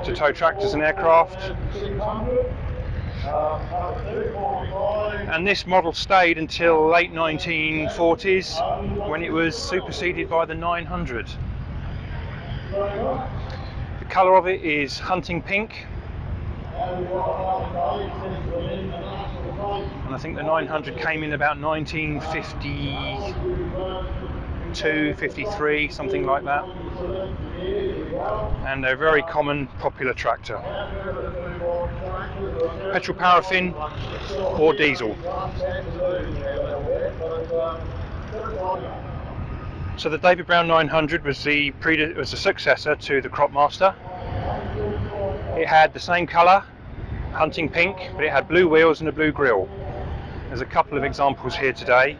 to tow tractors and aircraft. And this model stayed until late 1940s when it was superseded by the 900. The colour of it is hunting pink, and I think the 900 came in about 1952, 53, something like that. And they're a very common, popular tractor. Petrol paraffin or diesel. So the David Brown 900 was the successor to the Cropmaster. It had the same colour, hunting pink, but it had blue wheels and a blue grille. There's a couple of examples here today.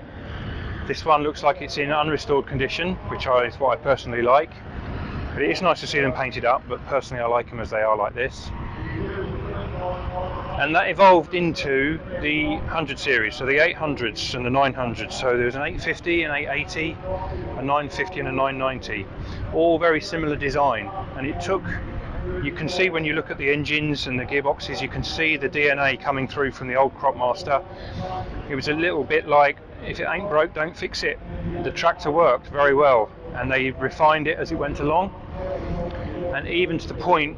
This one looks like it's in unrestored condition, which is what I personally like. But it is nice to see them painted up, but personally I like them as they are like this. And that evolved into the 100 series, so the 800s and the 900s. So there's an 850, an 880, a 950 and a 990, all very similar design. And it took, you can see when you look at the engines and the gearboxes, you can see the DNA coming through from the old Cropmaster. It was a little bit like, if it ain't broke, don't fix it. The tractor worked very well, and they refined it as it went along, and even to the point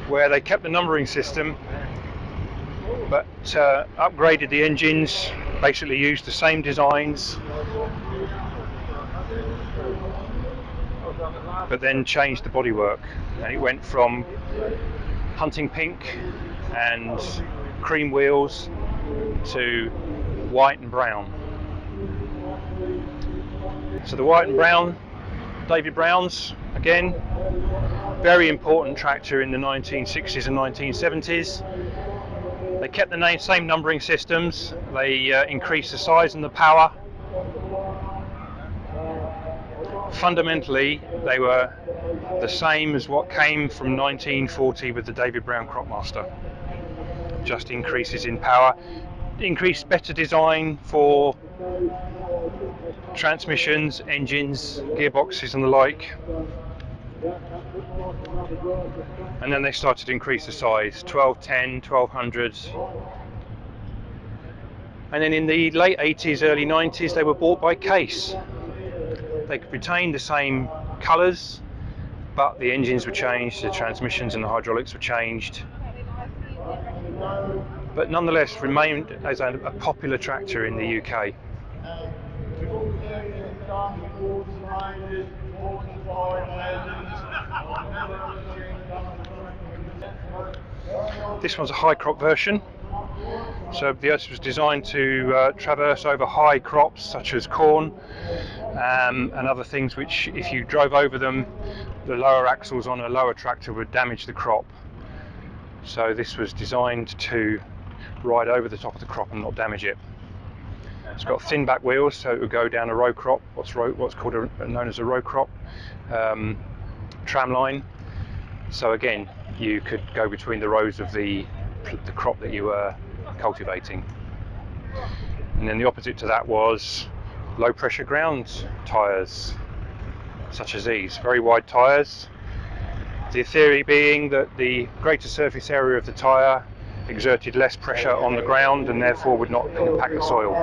where they kept the numbering system but upgraded the engines, basically used the same designs but then changed the bodywork, and it went from hunting pink and cream wheels to white and brown. So the white and brown David Browns, again, very important tractor in the 1960s and 1970s. They kept the same numbering systems. They increased the size and the power. Fundamentally, they were the same as what came from 1940 with the David Brown Cropmaster. Just increases in power, increased better design for transmissions, engines, gearboxes and the like. And then they started to increase the size, 1210, 1200. And then in the late 80s, early 90s, they were bought by Case. They could retain the same colours, but the engines were changed, the transmissions and the hydraulics were changed. But nonetheless remained as a popular tractor in the UK. This one's a high crop version. So this was designed to traverse over high crops such as corn and other things which, if you drove over them, the lower axles on a lower tractor would damage the crop. So this was designed to ride over the top of the crop and not damage it. It's got thin back wheels, so it would go down a row crop, what's called known as a row crop tram line. So again, you could go between the rows of the crop that you were cultivating. And then the opposite to that was low pressure ground tyres, such as these, very wide tyres. The theory being that the greater surface area of the tyre exerted less pressure on the ground and therefore would not impact the soil.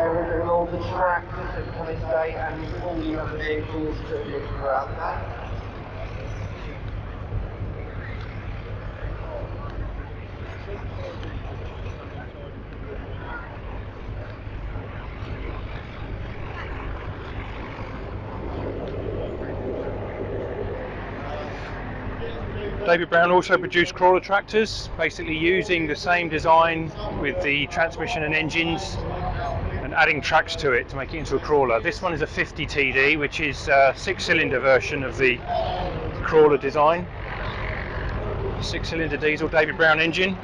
David Brown also produced crawler tractors, basically using the same design with the transmission and engines and adding tracks to it to make it into a crawler. This one is a 50 TD, which is a 6-cylinder version of the crawler design. 6-cylinder diesel David Brown engine,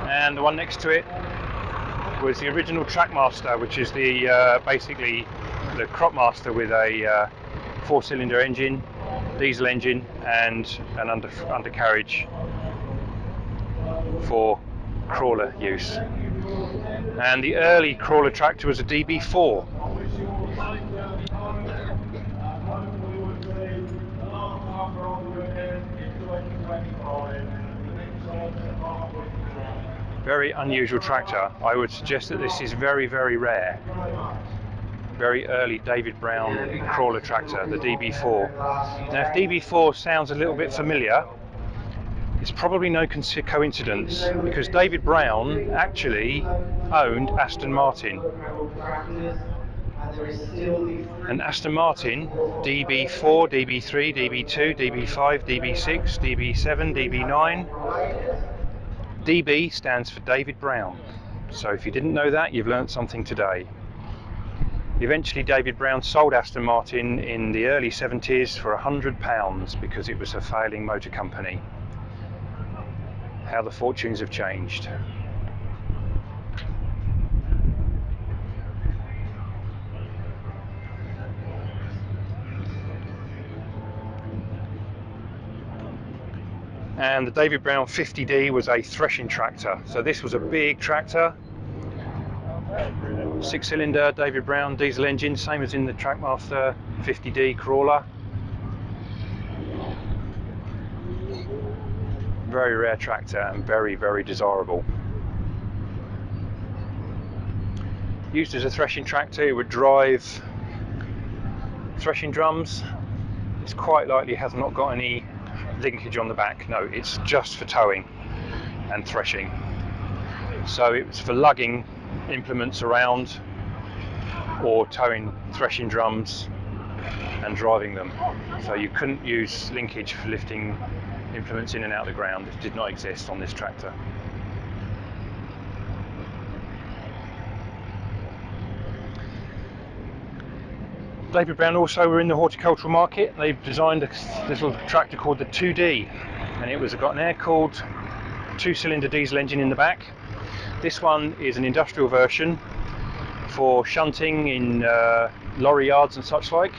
and the one next to it was the original Trackmaster, which is the basically the Cropmaster with a 4-cylinder engine, diesel engine, and an undercarriage for crawler use. And the early crawler tractor was a DB4. Very unusual tractor. I would suggest that this is very, very rare. Very early David Brown crawler tractor, the DB4. Now, if DB4 sounds a little bit familiar, it's probably no coincidence, because David Brown actually owned Aston Martin. And Aston Martin, DB4, DB3, DB2, DB5, DB6, DB7, DB9. DB stands for David Brown. So if you didn't know that, you've learnt something today. Eventually David Brown sold Aston Martin in the early 70s for £100 because it was a failing motor company. How the fortunes have changed. And the David Brown 50D was a threshing tractor. So this was a big tractor, 6-cylinder David Brown diesel engine, same as in the Trackmaster 50D crawler. Very rare tractor and very, very desirable. Used as a threshing tractor, it would drive threshing drums. It's quite likely has not got any linkage on the back. No, it's just for towing and threshing. So it was for lugging implements around or towing threshing drums and driving them. So you couldn't use linkage for lifting implements in and out of the ground. It did not exist on this tractor. David Brown also were in the horticultural market. They designed a little tractor called the 2D, and it was got an air-cooled 2-cylinder diesel engine in the back. This one is an industrial version for shunting in lorry yards and such like.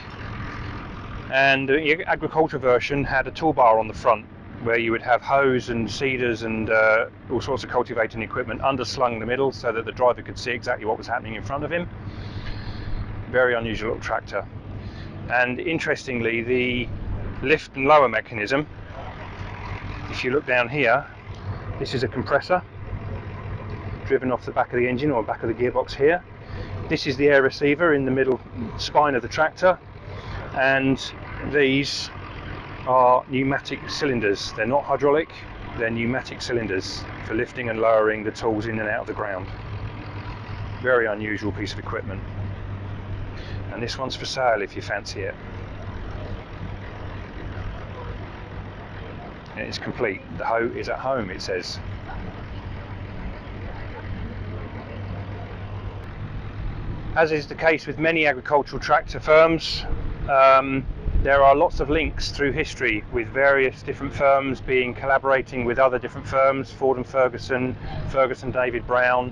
And the agriculture version had a toolbar on the front where you would have hoes and seeders and all sorts of cultivating equipment underslung in the middle so that the driver could see exactly what was happening in front of him. Very unusual little tractor. And interestingly, the lift and lower mechanism, if you look down here, this is a compressor driven off the back of the engine or back of the gearbox here. This is the air receiver in the middle spine of the tractor, and these are pneumatic cylinders. They're not hydraulic, they're pneumatic cylinders for lifting and lowering the tools in and out of the ground. Very unusual piece of equipment. And this one's for sale if you fancy it. And it's complete. The hoe is at home, it says. As is the case with many agricultural tractor firms, there are lots of links through history with various different firms collaborating with other different firms, Ford and Ferguson, Ferguson David Brown,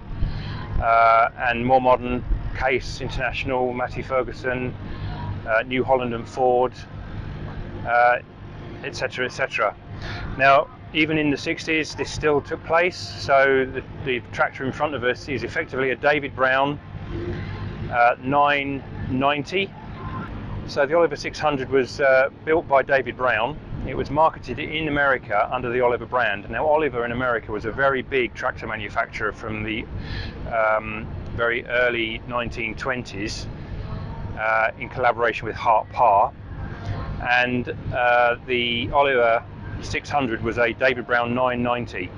and more modern Case International, Matthew Ferguson, New Holland and Ford, etc., etc. Now, even in the 60s, this still took place. So the tractor in front of us is effectively a David Brown 990. So the Oliver 600 was built by David Brown. It was marketed in America under the Oliver brand. Now, Oliver in America was a very big tractor manufacturer from the very early 1920s in collaboration with Hart Parr, and the Oliver 600 was a David Brown 990,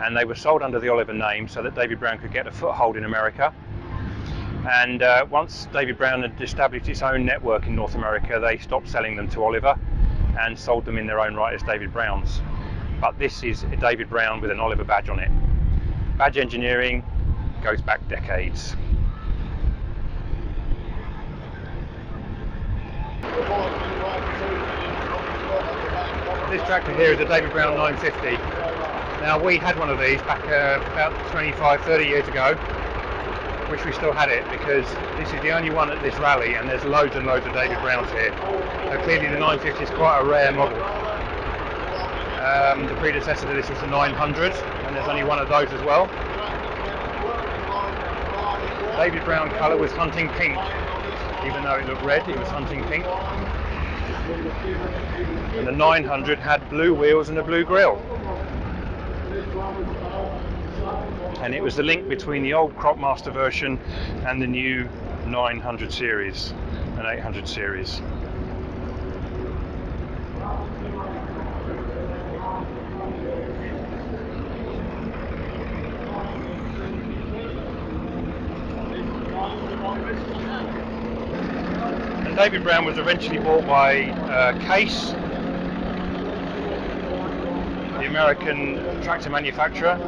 and they were sold under the Oliver name so that David Brown could get a foothold in America. And once David Brown had established its own network in North America, they stopped selling them to Oliver and sold them in their own right as David Browns. But this is a David Brown with an Oliver badge on it. Badge engineering goes back decades. This tractor here is a David Brown 950. Now we had one of these back about 25-30 years ago. Wish we still had it, because this is the only one at this rally, and there's loads and loads of David Browns here. So clearly the 950 is quite a rare model. The predecessor to this was the 900, and there's only one of those as well. David Brown colour was hunting pink. Even though it looked red, it was hunting pink. And the 900 had blue wheels and a blue grille. And it was the link between the old Cropmaster version and the new 900 series and 800 series. And David Brown was eventually bought by Case, the American tractor manufacturer,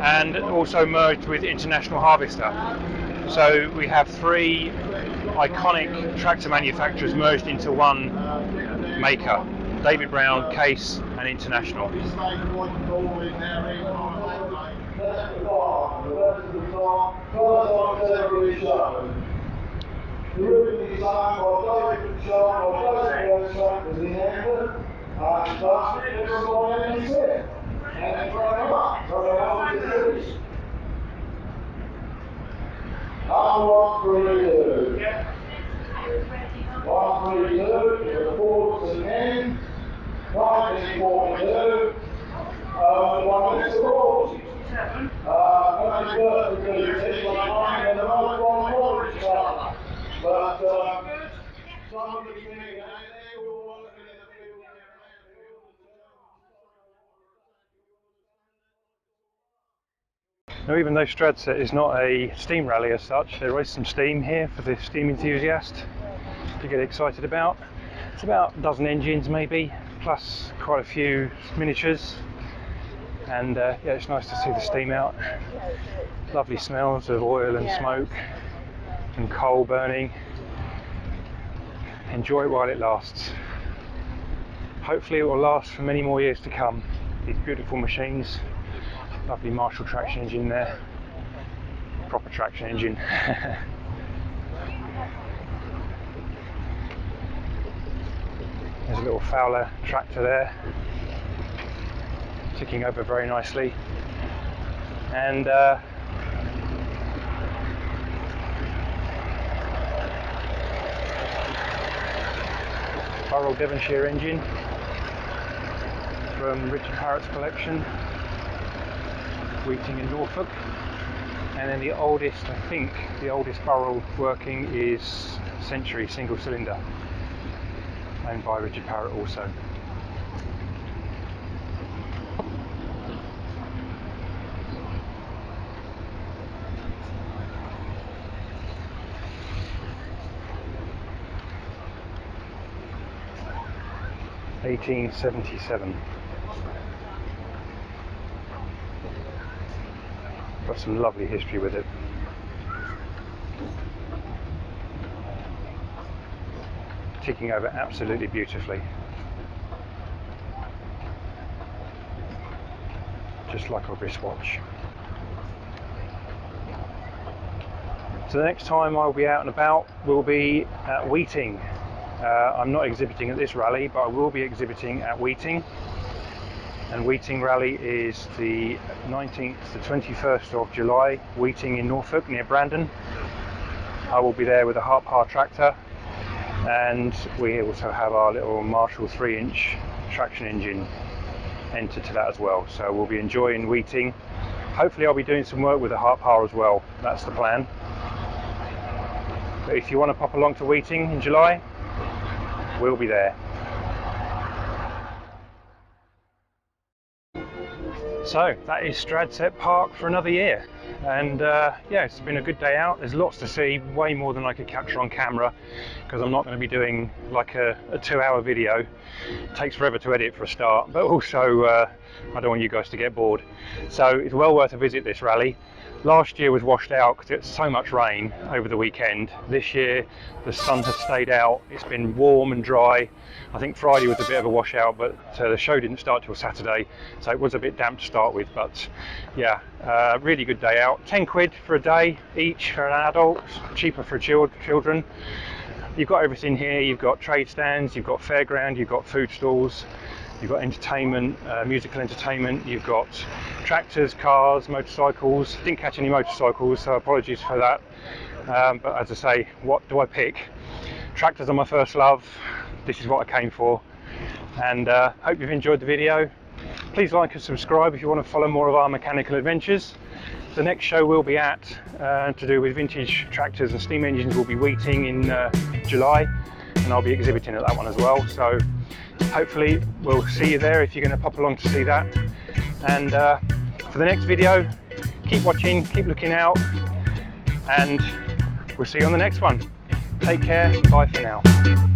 and also merged with International Harvester. So we have three iconic tractor manufacturers merged into one maker: David Brown, Case and International. Fordson in 1942. One Mr. Rawls. Happy birthday to you, and the most one Horticultural. But some of the beginning, they were working in the field. Now, even though Stradsett is not a steam rally as such, there is some steam here for the steam enthusiast to get excited about. It's about a dozen engines maybe, plus quite a few miniatures, and yeah, it's nice to see the steam out. Lovely smells of oil and smoke and coal burning. Enjoy it while it lasts. Hopefully it will last for many more years to come. These beautiful machines. Lovely Marshall traction engine there. Proper traction engine. There's a little Fowler tractor there, ticking over very nicely. And Burrell Devonshire engine from Richard Parrott's collection, Wheating in Norfolk. And then the oldest, I think, the oldest Burrell working is Century single cylinder, owned by Richard Parrott also. (1877). Got some lovely history with it. Ticking over absolutely beautifully. Just like a wristwatch. So the next time I'll be out and about will be at Wheating. I'm not exhibiting at this rally, but I will be exhibiting at Wheating. And Wheating Rally is the 19th to 21st of July, Wheating in Norfolk near Brandon. I will be there with a Hartpar tractor, and we also have our little Marshall 3-inch traction engine entered to that as well. So we'll be enjoying Wheating. Hopefully I'll be doing some work with the Hartpar as well, that's the plan. But if you want to pop along to Wheating in July, we'll be there. So that is Stradsett Park for another year. And yeah, it's been a good day out. There's lots to see, way more than I could capture on camera, because I'm not going to be doing like a 2-hour video. It takes forever to edit for a start, but also I don't want you guys to get bored. So it's well worth a visit, this rally. Last year was washed out because it's so much rain over the weekend. This year the sun has stayed out, it's been warm and dry. I think Friday was a bit of a washout, but the show didn't start till Saturday, so it was a bit damp to start with. But yeah, really good day out. 10 quid for a day each for an adult, cheaper for children. You've got everything here. You've got trade stands, you've got fairground, you've got food stalls, you've got entertainment, musical entertainment, you've got tractors, cars, motorcycles. Didn't catch any motorcycles, so apologies for that. But as I say, what do I pick? Tractors are my first love. This is what I came for. And hope you've enjoyed the video. Please like and subscribe if you want to follow more of our mechanical adventures. The next show we'll be at, to do with vintage tractors and steam engines, will be Wheating in July, and I'll be exhibiting at that one as well. So hopefully we'll see you there if you're going to pop along to see that. And for the next video, keep watching, keep looking out, and we'll see you on the next one. Take care, bye for now.